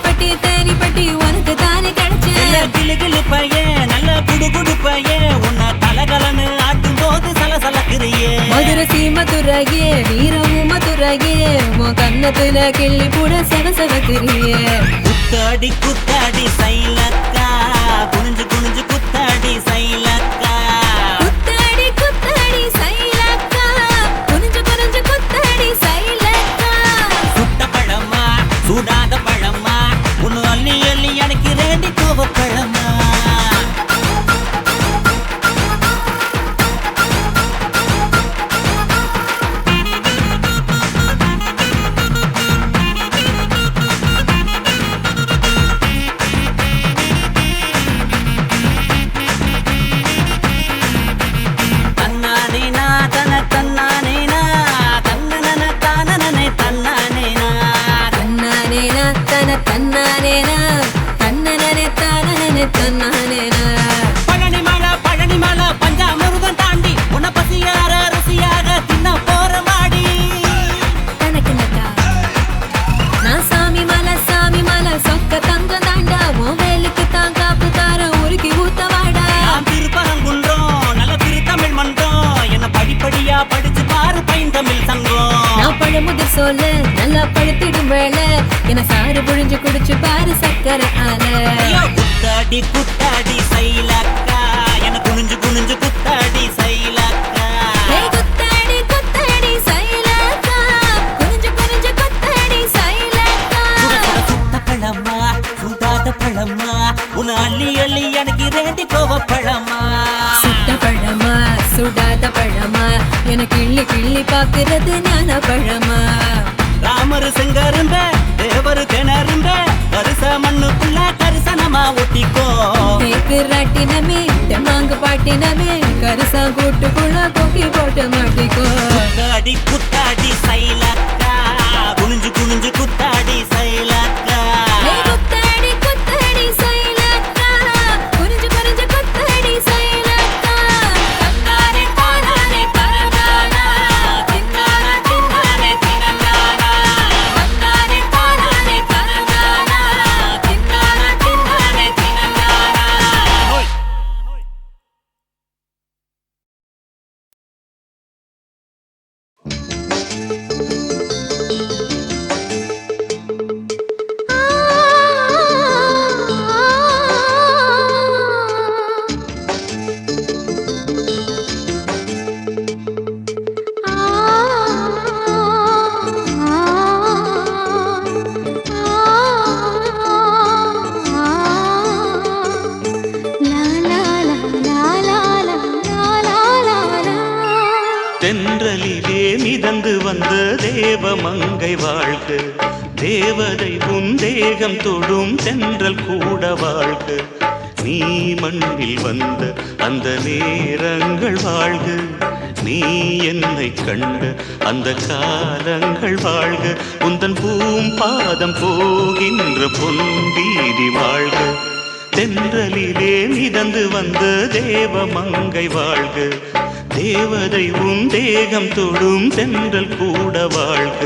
பட்டி தேனி பட்டி உனக்கு தானே கிடைச்சேன். கிளு கிளு பையன் நல்ல குடு குடு பையன் உன்னை கலகலன்னு ஆட்டும் போது சலசலக்கிறியே. மதுரை சீமதுரையே வீரமும் மதுரையே உன் கண்ணத்துல கிள்ளி கூட சவசவக்கிறியே. குத்தாடி குத்தாடி சைலக்கா குனிஞ்சு குனிஞ்சு குத்தாடி சைலக்கா. குத்தாடி குத்தாடி சைலக்கா குனிஞ்சு குனிஞ்சு குத்தாடி சைலக்கா. சுட்ட பழமா சூடாத பழமா உன்னு அள்ளி அள்ளி எனக்கு ரெண்டி கோவ பழமா. பழனி மலை பஞ்சாமிருதம் தாண்டி உன்னை பசியார ருசியாக தின்ன போற மாடி. நான் சாமி மலை சொக்க தங்க தாண்டா உன் வேலுக்கு தான் காப்பு தார உருக்கி ஊத்தவாடா. நான் திருப்பரங்குன்றம் நல்ல திருத்தமிழ் மன்றம் என்ன படிப்படியா படிச்சு பாரு பைந்தமிழ் சங்கம். நான் பழமுதிர் சொல்ல நல்லா பழுத்திடும் வேளை என சாறு புழிஞ்சு குடிச்சு பாரு சக்கரை ஆல. குத்தாடி குத்தாடி சைலக்கா என குனிஞ்சு குனிஞ்சு குத்தாடி சைலக்கா. குத்தாடி குத்தாடி சைலக்கா குனிஞ்சு குனிஞ்சு குத்தாடி சைலக்கா. சுட்ட பழமா சுடாத பழமா உன்னை அள்ளி அள்ளி எனக்கு ரெண்டி கோவ பழமா. சுட்ட பழமா சுடாத பழமா எனக்கு கிள்ளி கிள்ளி பாக்குறது ஞான பழமா. ராமரு செங்கரும்ப தேவரு கிணறும்ப கரிச மண்ணுக்குள்ள கரிசனமா ஒட்டிக்கோ. தேக்கு ராட்டினமே தெம்மாங்கு பாட்டினமே கரிசா கூட்டுக்குள்ள கொக்கி போட்டு மாட்டிக்கோ. குத்தாடி குத்தாடி சைலக்கா குனிஞ்சு குனிஞ்சு குத்தாடி சைலக்கா. குத்தாடி குத்தாடி சைலக்கா குனிஞ்சு குனிஞ்சு குத்தாடி சைலக்கா. தன்னாரே தானாரே தரதானா தின்னாரா தின்னாரே தினந்தானா. தன்னாரே தானாரே தரதானா தின்னாரா தின்னாரே தினந்தானா. தென்றலிலே மிதந்து வந்த தேவ மங்கை வாழ்க, தேவதை உன் தேகம் தொடும் தென்றல் கூட வாழ்க. நீ மண்ணில் வந்த அந்த நேரங்கள் வாழ்க, நீ என்னை கண்ட அந்த காலங்கள் வாழ்க. உந்தன் பூம்பாதம் போகின்ற பொன் வீதி வாழ்க. தென்றலிலே மிதந்து வந்த தேவ மங்கை வாழ்க, தேவதை உன் தேகம் தொடும் தென்றல் கூட வாழ்க.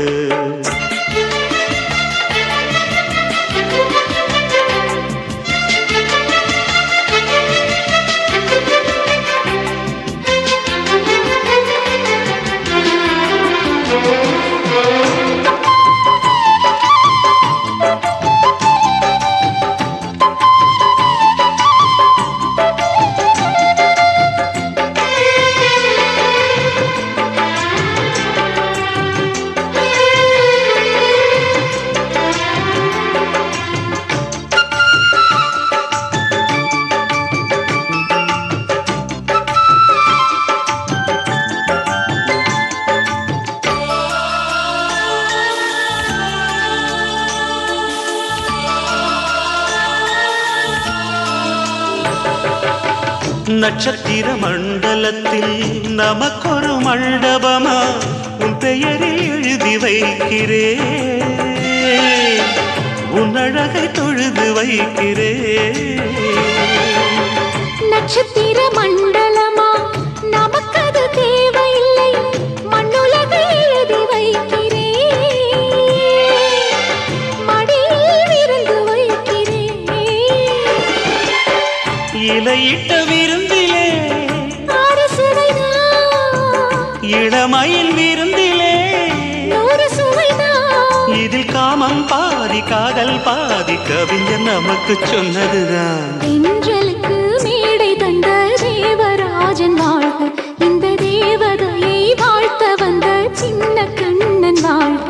நட்சத்திர மண்டலத்தில் நமக்கொரு மண்டபமா உன் பெயரில் எழுதி வைக்கிறேன், உன் அழகை தொழுது வைக்கிறேன். நட்சத்திர மண்டலமா நமக்கது தேவையில்லை, மண்ணுலகை எழுதி வைக்கிறேன், மடியில் விருந்து எல்லையிட்ட விருந்திலே இளமயில் விருந்திலே இதில் காமம் பாதி காதல் பாதி கவிஞர் நமக்கு சொன்னதுதான். தென்றலுக்கு மேடை தந்த தேவராஜன் வாழ்க, இந்த தேவதையை வாழ்த்த வந்த சின்ன கண்ணன் வாழ்க.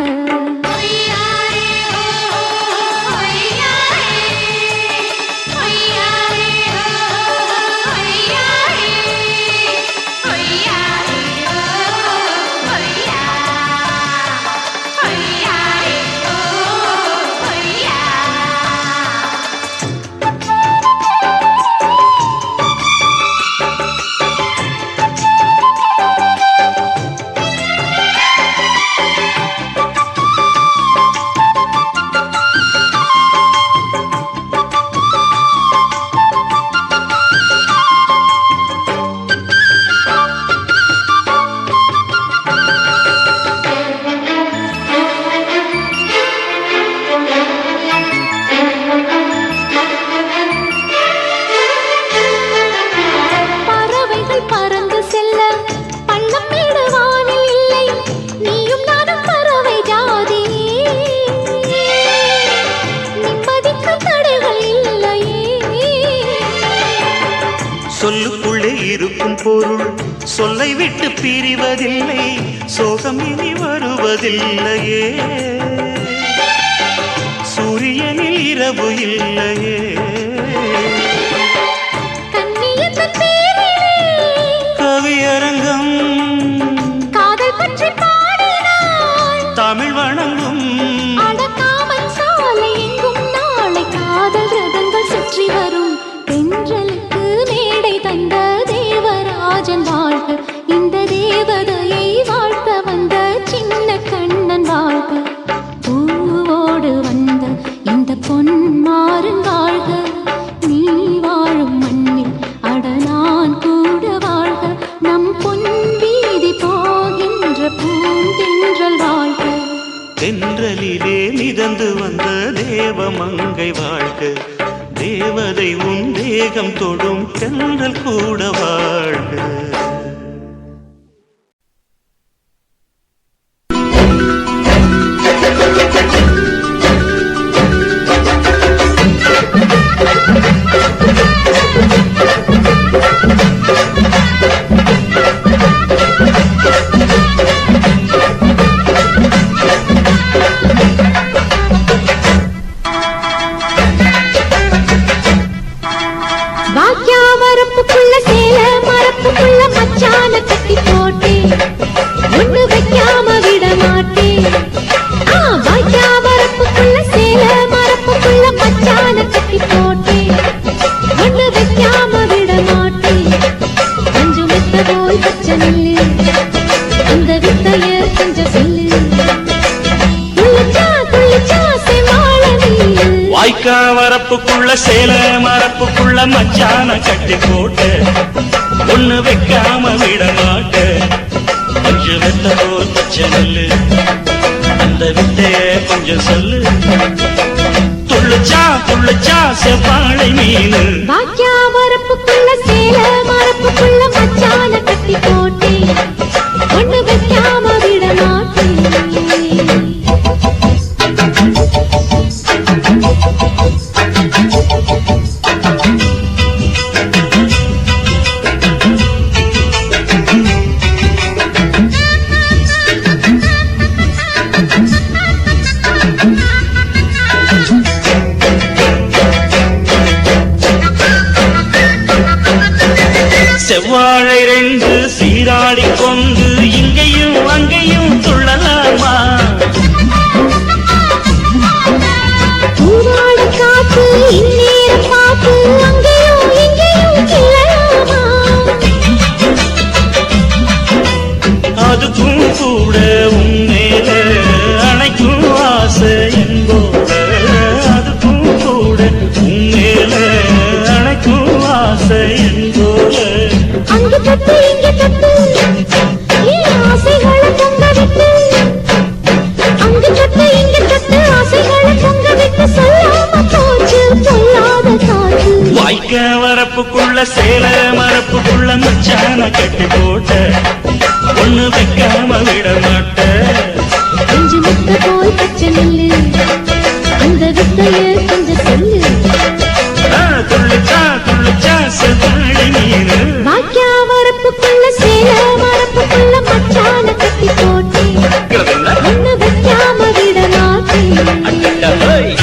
சொல்லுக்குள்ளே இருக்கும் பொருள் சொல்லை விட்டு பிரிவதில்லை, சோகம் இனி வருவதில்லையே, சூரியனில் இரவு இல்லையே. கவியரங்கம் காதல் பற்றி பாடினாள், தமிழ் வணங்கும் அடக்காமல் சாலை எங்கும் நாளை காதல் ரதங்கள் சுற்றி வரும். தென்றலுக்கு மேடை தந்த தேவராஜன் வாழ்க, இந்த தேவதையை வாழ்த்த வந்த சின்ன கண்ணன் வாழ்க. பூவோடு வந்த இந்த பொன்மாறன் வாழ்க, நீ வாழும் மண்ணில் அட நான் கூட வாழ்க. நம் பொன் வீதி போகின்ற பூந்தென்றல் வாழ்க. தென்றலிலே மிதந்து வந்த தேவமங்கை வாழ்க, தேவதை உன் தேகம் தொடும் தென்றல் கூட வாழ்க. வரப்புக்குள்ள சேல மரப்புக்குள்ள மச்சான கட்டி போட்டு ஒண்ணு வைக்காம விட மாட்ட. கொஞ்சம் வெத்த போல் பச்சை நெல்லு, அந்த வித்தைய கொஞ்சம் சொல்லு. துள்ளுச்சா துள்ளுச்சா செவ்வாழை மீனு. வரப்புக்குள்ள சேல மரப்புக்குள்ள மச்சான கட்டி போட்டு ஒண்ணு வைக்காம விட மாட்டேன். செவ்வாழை ரெண்டு சீராடி கொண்டு இங்கேயும் அங்கேயும் துள்ளலாமா? வரப்புக்குள்ள சேல மரப்புக்குள்ள மச்சான கட்டி போட்ட ஒண்ணு வைக்காம விட மாட்ட கொஞ்சம் முத்த போல் பச்சை நெல்லு அந்த வித்தைய கொஞ்சம் சொல்லு துள்ளுச்சா துள்ளுச்சா செவ்வாழை மீனு வாக்கியா வரப்புக்குள்ள சேல மரப்புக்குள்ள மச்சான கட்டி போட்டேன் ஒண்ணு வைக்காம விட மாட்டேன்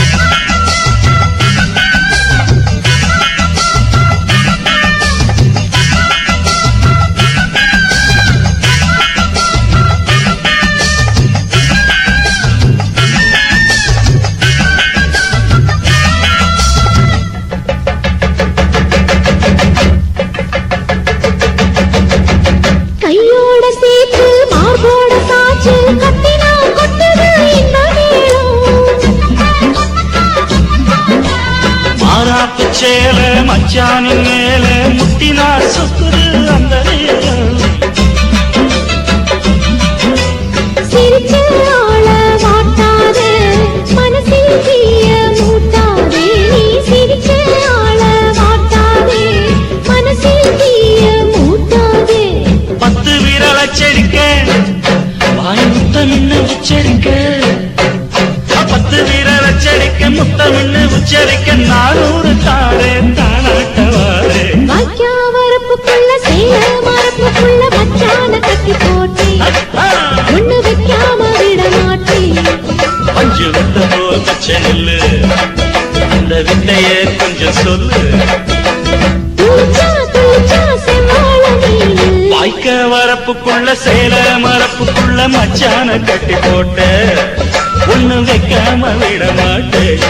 கையோட சேர்த்து மார்போட சாச்சு கத்தினா கொட்டுது இந்த மாறாப்பு சேல மச்சானின் மேல முட்டினா சொக்குது அந்த நேரம் சிரிச்சு ஆள மாட்டாதே மனசில் தீய மூட்டாதே நீ சிரிச்சு ஆள மாட்டாதே மனசில் தீய மூட்டாதே 10 விரல் அச்சடிக்க வாய் முத்தமின்னு உச்சரிக்க 10 விரல் அச்சடிக்க முத்தமின்னு உச்சரிக்க 400 தாரே தானாட்டவாரே வாக்கியா வரப்புக்குள்ள சேல மரப்புக்குள்ள மச்சான கட்டி போட்டேன் ஒண்ணு வைக்காம விட மாட்டேன் பஞ்சு விட்ட போல் பச்சை நெல்லு அந்த வித்தைய கொஞ்சம் சொல்லு துளிச்சா துளிச்சா செவ்வாழை மீனு வாய்க்க வரப்புக்குள்ள சேல மரப்புக்குள்ள மச்சான கட்டி போட்ட ஒண்ணு வைக்காம விட மாட்டேன்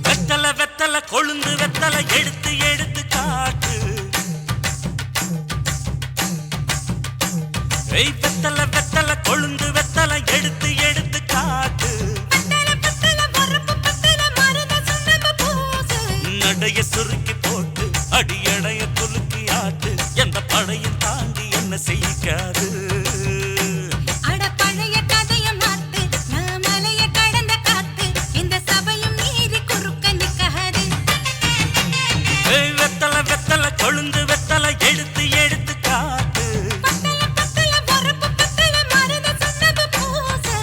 வெத்தல வெத்தல கொழுந்து வெத்தல எடுத்து எடுத்து காட்டு வெத்தல வெத்தல கொழுந்து வெத்தல எடுத்து எடுத்து காட்டு நடைய சுருக்கி போட்டு அடியடைய குலுக்கி ஆட்டு எந்த படையும் தாண்டி என்ன செய்யாது அட பழைய கதைய மாத்து நான் மலைய கடந்த காத்து இந்த சபையும் மீறி குறுக்க நிக்காது வெத்தல வெத்தல கொழுந்து வெத்தல எடுத்து எடுத்து காட்டு பத்தல பத்தல வரப்பு பத்தல மருத சொன்னது பூசு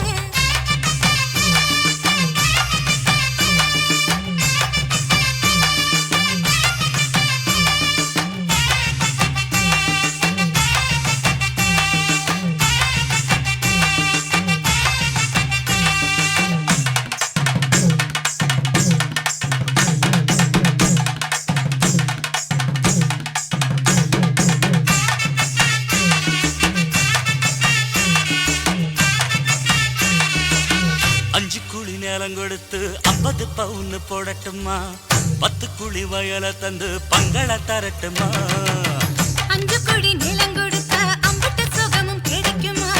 அஞ்சு குழி நேரம் கொடுத்து 50 பவுன் போடட்டுமா 10 குழி வயல தந்து பங்கள தரட்டுமா அஞ்சு கோடி நிலம் கொடுத்தா அம்புட்டு சுகமும் கிடைக்குமா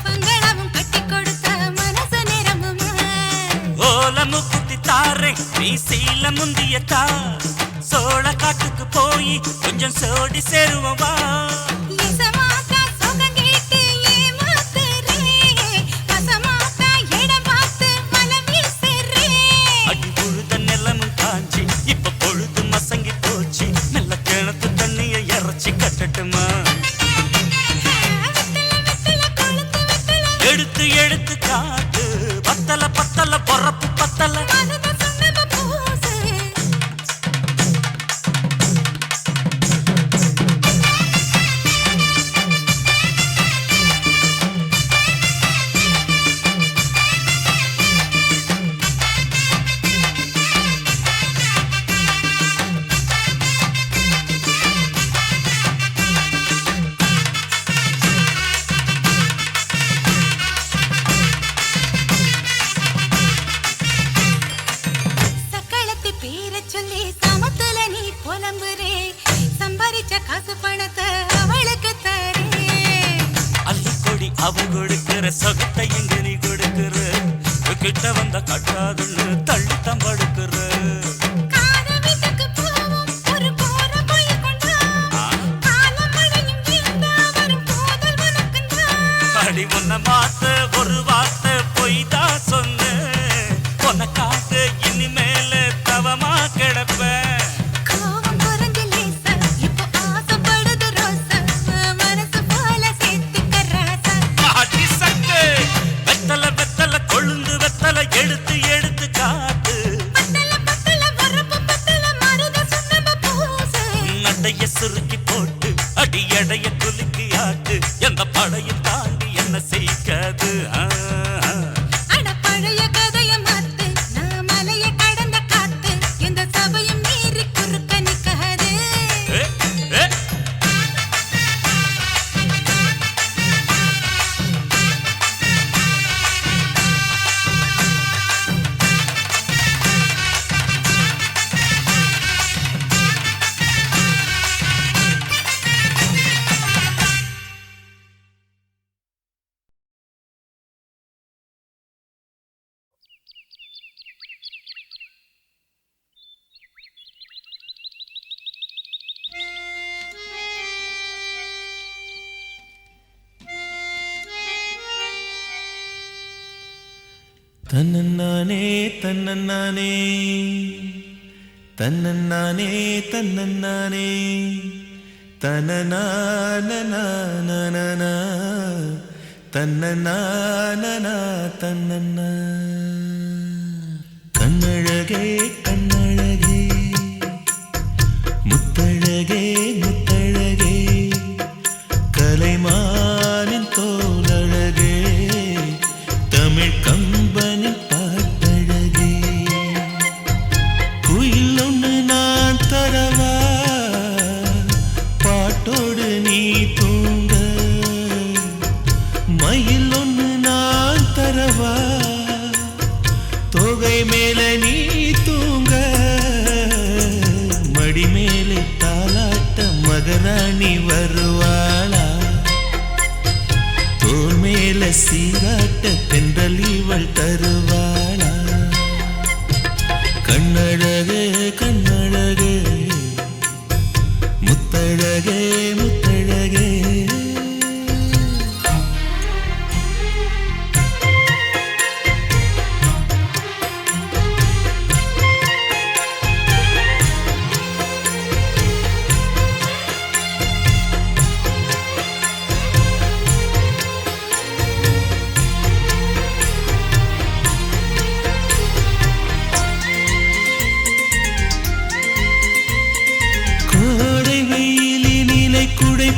பங்களாவும் கட்டி கொடுத்தா மனசு நிரம்புமா ஓலமு குத்தி தாரே நீ சீல முந்தியத்தா சோழ காட்டுக்கு போய் கொஞ்சம் சோடி சேருவா எசமாத்தா சுகம் கேட்டு ஏமாத்துறே வசமாத்தா இடம் பார்த்து மலம் வீசுறே அடி புழுத நிலமும் காஞ்சி இப்ப பொழுது மசங்கி போச்சு நல்ல கிணத்து தண்ணிய இறச்சி கட்டட்டுமா எடுத்து எடுத்து காட்டு பத்தல பத்தல பொறப்பு பத்தல அவ கொடுக்கிற சொகத்தை எங்க நீ கொடுக்கிற கிட்ட வந்த கட்டாதுன்னு தள்ளி தம்படுக்கிற அடி உன்னை மாத்த ஒரு வார்த்தை பொய்தான் சொன்னேன் உனக்காக இனிமேல தவமா கிடப்பேன் கொழுந்து வெத்தலை எடுத்து எடுத்து காத்து நடைய சுருக்கி போட்டு அடி எடைய குலுக்கி ஆட்டு எந்த படையும் தாண்டி என்ன செய்யாது பழைய கதைய மாத்து நான் மலைய கடந்த காத்து இந்த சபையும் மீறி குறுக்க நிக்காது தன்னன்னானே தன்னன்னானே தன்னன்னானே தன்னன்னானே தன்னனானனானனா தன்னனானனா தன்னன்னா கண்ணழகே கண்ணழகே முத்தழகே முத்தழகே கலைமானின் தோலழகே தமிழ் கம்பனின் பாட்டழகே குயில் ஒன்று நான் தரவா பாட்டோடு நீ தூங்க மயில் ஒன்று நான் தரவா தொகை மேல நீ தூங்க மடி மேலே தாலாட்ட மகராணி வருவாளா தோல் மேல சீராட்ட தென்றல் இவள் தருவாளா கண்ணழகே கண்ணழகே முத்தழகே முத்தழகே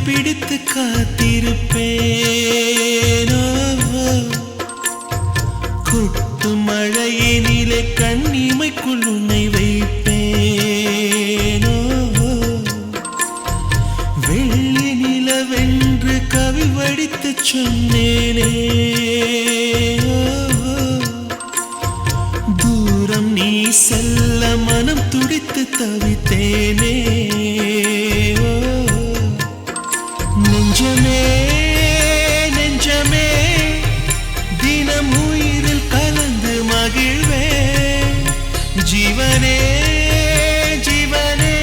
பிடித்து காத்திருப்பேனோ கொட்டு மழையினிலே கண்ணிமைக்குள் உன்னை வைப்பேனோ வெள்ளி நிலவென்று கவி வடித்து சொன்னேனே தூரம் நீ செல்ல மனம் துடித்து தவித்தேனே நெஞ்சமே நெஞ்சமே தினம் உயிரில் கலந்து மகிழ்வே ஜீவனே ஜீவனே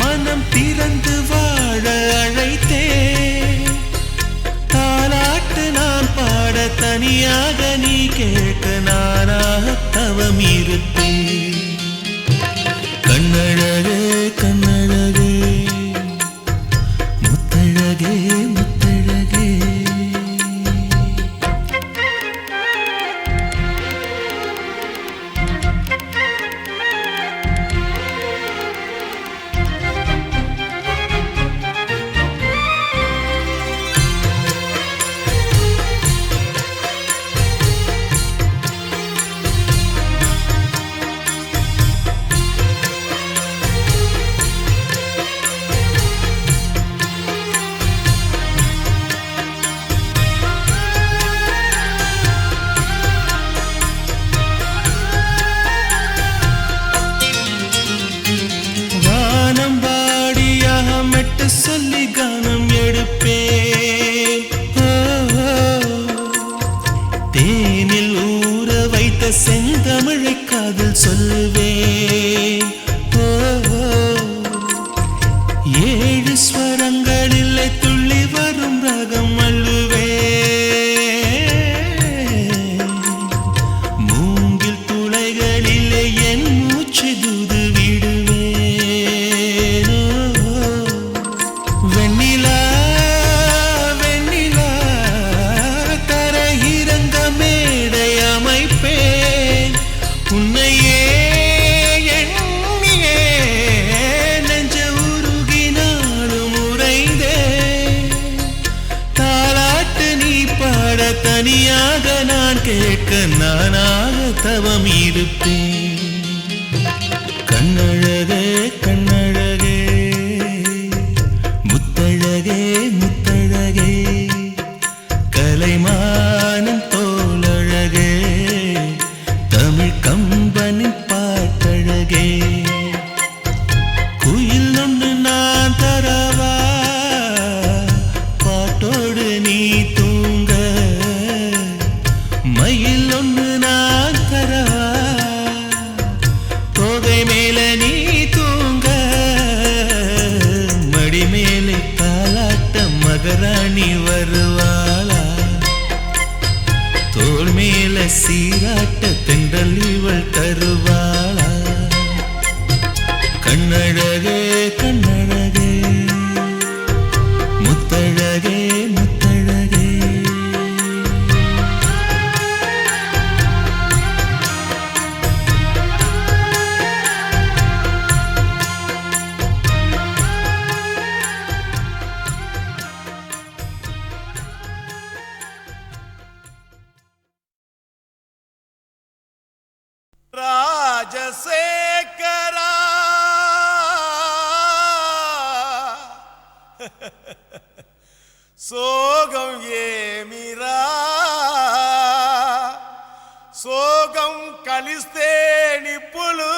மனம் திறந்து வாழ அழைத்தே தாலாட்டு நான் பாட தனியாக நீ கேட்க நானாக தவம் இருப்பேன் கண்ணழகே கண்ணழகே முத்தழகே முத்தழகே கேட்க நானாக தவம் இருப்பேன். கண்ணழகே கண்ணழகே முத்தழகே முத்தழகே கலைமானம் தோலழகே தமிழ் கம்பனின் பாட்டழகே குயில் ஒன்று நான் தரவா பாட்டோடு நீ தூங்க மயில் ஒன்று நான் தரவா தோகை மேல நீ தூங்க மடி மேலே தாலாட்ட மகராணி வருவாளா தோள் மேல சீராட்ட தென்றல் இவள் தருவாளா கண்ணழகே கண்ணழகே முத்தழகே முத்தழகே ராஜசேகரா சோகம் ஏமிரா సోగం కలిస్తే నిప్పులు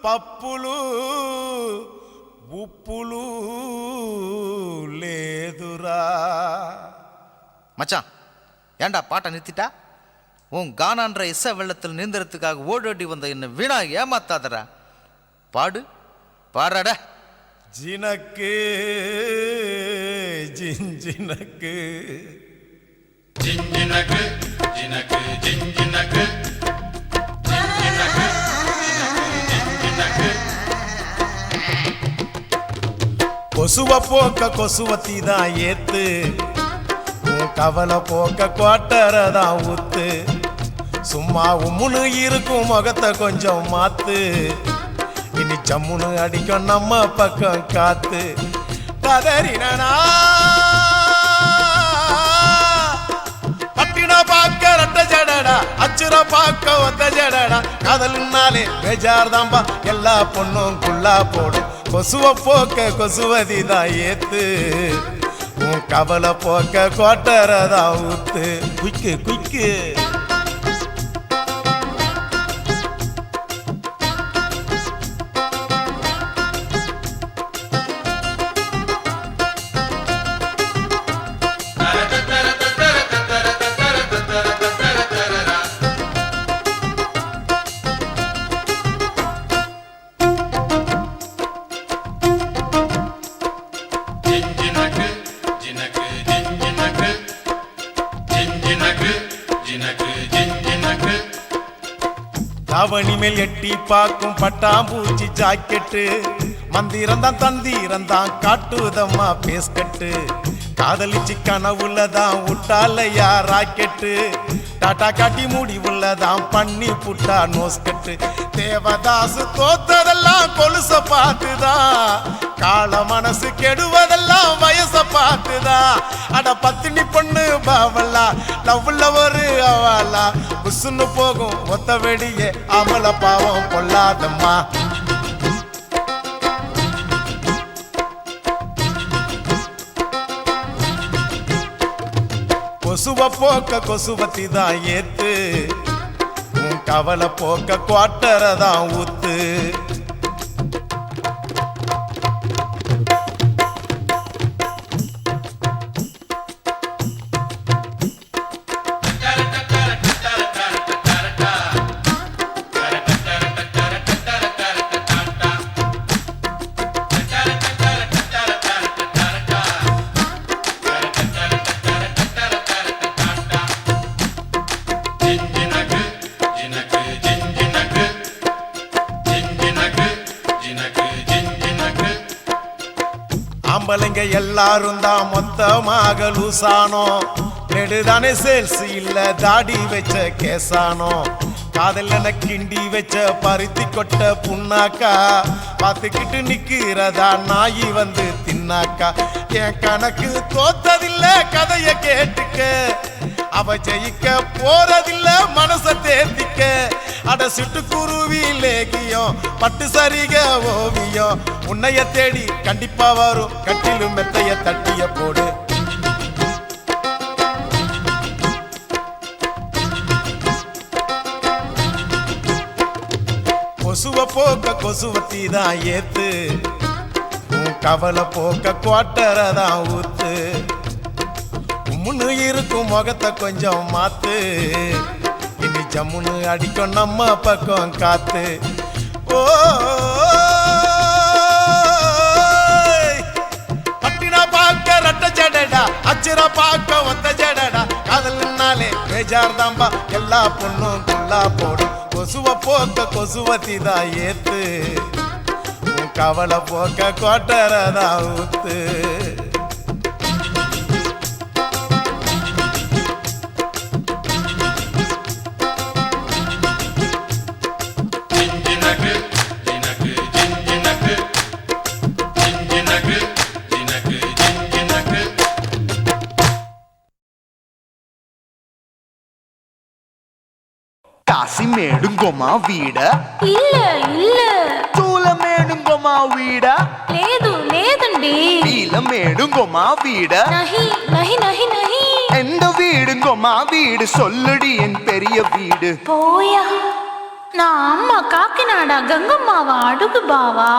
పప్పులు ఉప్పులు లేదురా. மச்சான் ஏண்டா பாட்டை நிறுத்திட்டா? உன் கானான்ற இசை வெள்ளத்தில் நீந்தறதுக்காக ஓடோடி வந்த என்ன வீணா ஏமாத்தாதரா. பாடு பாடுறாட. ஜினக்கு ஜிஞ்சினக்கு ஜிஞ்சினக்கு ஜினக்கு ஜிஞ்சினக்கு ஜிஞ்சினக்கு ஜிஞ்சினக்கு கொசுவ போக்க கொசுவத்தி தான் ஏத்து உன் கவலை போக்க கோட்டரதான் ஊத்து சும்மா உம்முனு இருக்கும் முகத்தை கொஞ்சம் மாத்து இனி ஜம்முனு அடிக்கும் நம்ம பக்கம் காத்து கதறினா பட்டின பாக்க ரெட்ட ஜடடா அச்சுர பாக்க ஒத்த ஜடடா காதல்னாலே பேஜார் தாம்பா எல்லா பொண்ணும் குள்ளா போடும் கொசுவ போக்க கொசுவதி தான் ஏத்து உன் கவலை போக்க கோட்டரதான் ஊத்து குய்க்கு குய்க்கு. தாவணி மேல் எட்டி பார்க்கும் பட்டாம்பூச்சி ஜாக்கெட்டு மந்திரந்தான் தந்திரந்தான் காட்டுதம்மா பேஸ்கட்டு காதலிச்சு கனவுலதான் விட்டாலையா ராக்கெட்டு டாட்டா காட்டி முடிவுள்ளதான் பண்ணி புட்டா நோஸ்கட்டு தேவதாசு தோத்ததெல்லாம் கொலுச பார்த்துதான் கால மனசு கெடுவதெல்லாம் வயச பார்த்துதான் அட பத்தினி பொண்ணு பாவலா லவ்ல ஒரு அவலா புசுன்னு போகும் ஒத்த வெடியே அமல பாவம் கொள்ளாதம்மா. கொசுவ போக்க கொசுவத்தி தான் ஏத்து உன் கவலை போக்க குவாட்டரதான் ஊத்து. ஆம்பளைங்க எல்லாரும் தான் மொத்தமாக லூசானோ நெடுதானே சேல்ஸ் இல்ல தாடி வச்ச கேசானோ காதல்ல கிண்டி வச்ச பருத்தி கொட்ட புண்ணாக்கா பார்த்துக்கிட்டு நிக்கிறதா நாயி வந்து தின்னாக்கா என் கணக்கு தோத்ததில்ல கதைய கேட்டுக்க அவ ஜெயிக்க போறதில்ல மனச தேர்த்திக்க அட சிட்டுக்குருவி லேகியம் பட்டு சரிக ஓவியம் உன்னைய தேடி கண்டிப்பா வரும் கட்டிலும் மெத்தைய தட்டிய போடு கொசுவ போக்க கொசுவத்தி தான் ஏத்து உன் கவலை போக்க குவாட்டரை தான் ஊத்து முன்னு இருக்கும் முகத்தை கொஞ்சம் மாத்து இனி ஜம்முன்னு அடிக்கும் நம்ம பக்கம் காத்து ஓ பட்டினா பார்க்க ரட்ட ஜடடா அச்சிரா பார்க்க ஒத்த ஜடடா காதல்னாலே பேஜார் தாம்பா எல்லா பொண்ணும் குள்ளா போடும் கொசுவ போக்க கொசுவத்தி தான் ஏத்து உன் கவலை போக்க கோட்டரை தான் ஊத்து కాసి మేడుంగోమా వీడ இல்ல இல்ல చూల మేడుంగోమా వీడ లేదు లేదండి వీల మేడుంగోమా వీడ நஹி நஹி நஹி நஹி எந்த வீடுங்கோமா வீடு சொல்லுடி என் பெரிய வீடு போயா நான் அம்மா காக்கிநாடா கங்கம்மாவா அடுகு பாவா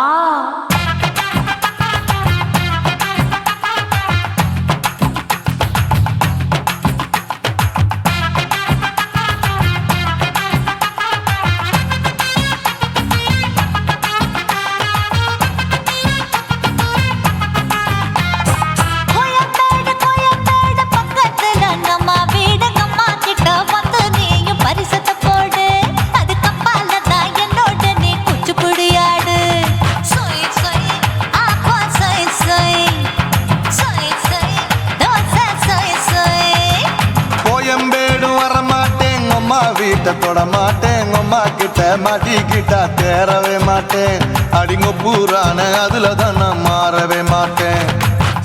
தொட மாட்டேன் அம்மா கிட்ட மாட்டிக்கிட்டா தேரவே மாட்டேன் அடிங்க பூரான அதுல தான் நான் மாறவே மாட்டேன்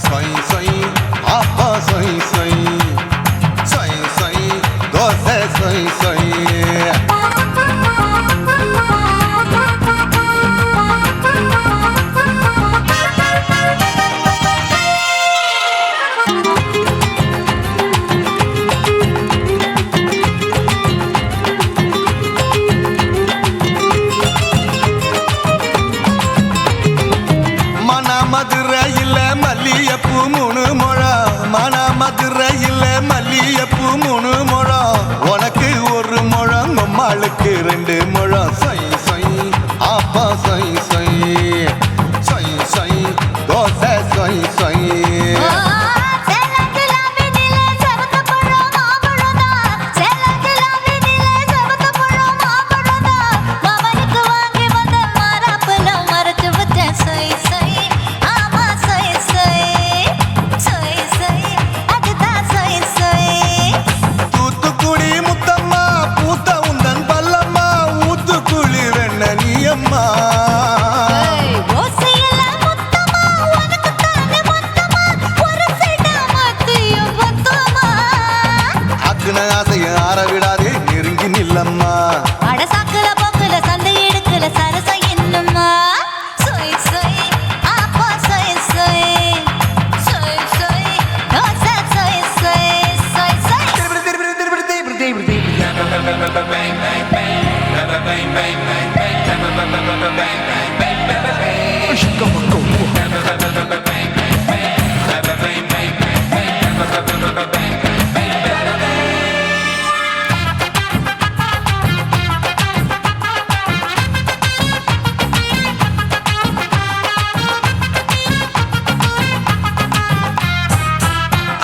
சொய் சொய் அப்பா சொய் சொய் சொய் சொய் தோசை சொய் சொய் மதுரையில் மல்லியப்பூ 3 முழம் மன மதுரையில் மல்லியப்பூ 3 முழம் உனக்கு 1 முழம் அம்மாளுக்கு 2 முழம் சொய் சொய் அப்பா சொய் சொய் சொய் சொய் தோசை சொய் சொய்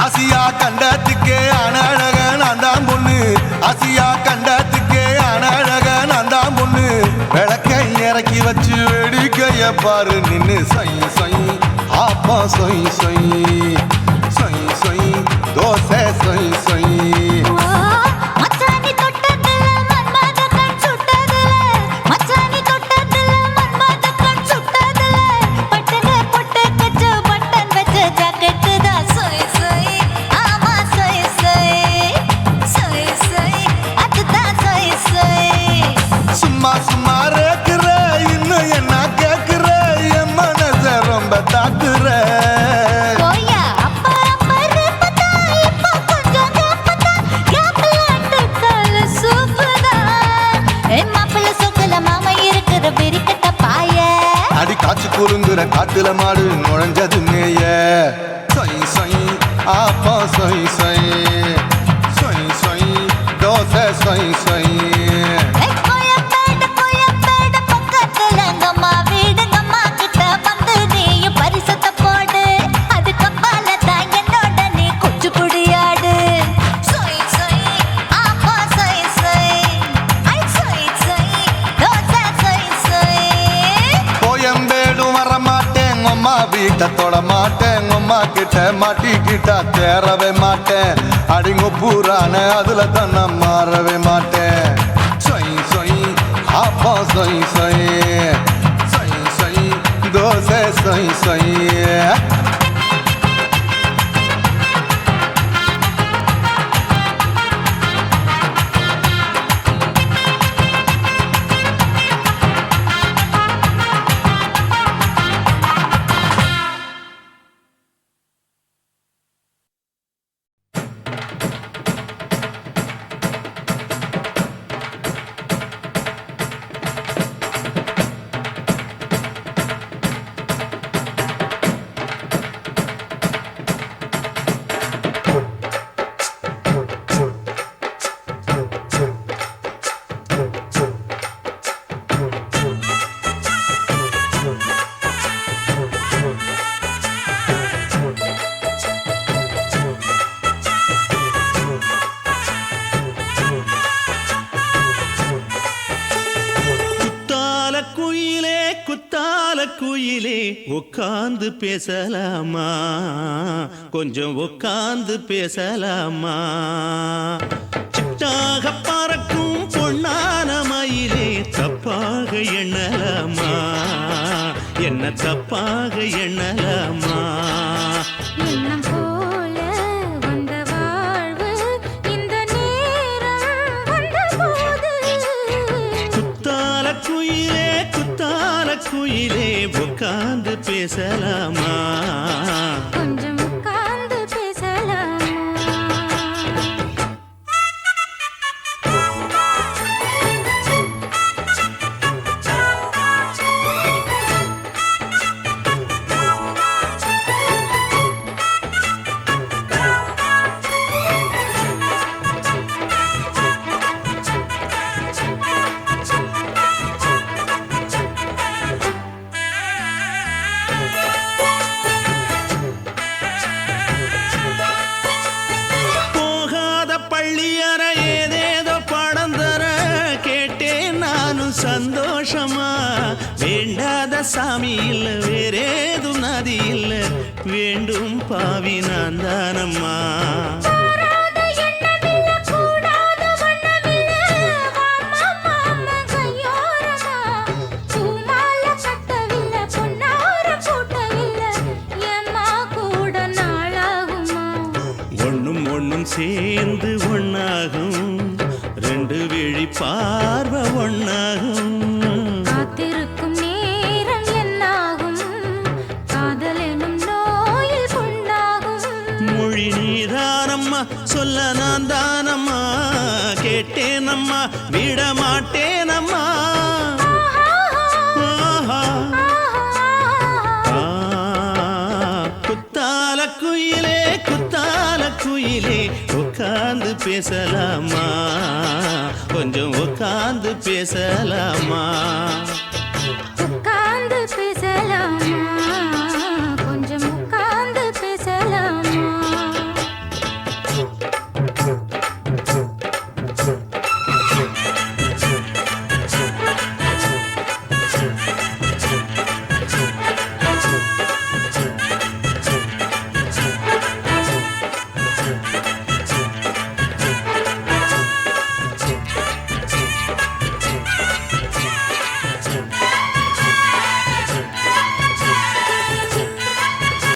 ஆசியா கண்டத்துக்கே அனழக நான் தான் பொண்ணு ஆசியா கண்டத்துக்கே அனழக நான் தான் பொண்ணு விளக்கை இறக்கி வச்சு வேடிக்கைய பாரு நின்னு சொய் சொய் ஆப்பா சொய் சொய் சொய் சொய் தோசை சொய் சொய் குதிரை காட்டுல மாடு நுழைஞ்சது மேய சொய் சொய் ஆப்பா சொய் சொய் சொய் சொய் தோசை சொய் சொய் வீட்டை தொட மாட்டேன் அம்மா கிட்ட மாட்டிக்கிட்டா தேரவே மாட்டேன் அடிங்க பூரான அதுல தான் நான் மாறவே மாட்டேன் சொய் சொய் அப்பா சொய் சொய் சொய் சொய் தோசை சொய் சொய் குயிலே உட்கார்ந்து பேசலாமா கொஞ்சம் உட்கார்ந்து பேசலாமா சிட்டாக பறக்கும் பொன்னான மயிலே தப்பாக எண்ணலாமா என்ன தப்பாக எண்ணலாமா எண்ணம் போல வந்த வாழ்வு இந்த நேரம் வந்தபோது குத்தால குயிலே உட்கார்ந்து பேசலாமா கொஞ்சம் உட்கார்ந்து பேசலாமா சந்தோஷமா வேண்டாத சாமி இல்ல வேறேது நதி இல்ல வேண்டும் பாவி நான் தானம்மா ஒண்ணும் ஒண்ணும் சேர்ந்து ஒண்ணாகும் ரெண்டு விழி பார்வை ஒண்ணாகும் காத்திருக்கும் நேரம் என்னாகும் காதல் எனும் நோயில் புண்ணாகும் மொழி நீதானம்மா சொல்ல நான் தானம்மா கேட்டேனம்மா விட மாட்டேனம்மா குத்தால குயிலே உட்கார்ந்து பேசலாமா கொஞ்சம் உட்கார்ந்து பேசலாமா உட்கார்ந்து பேச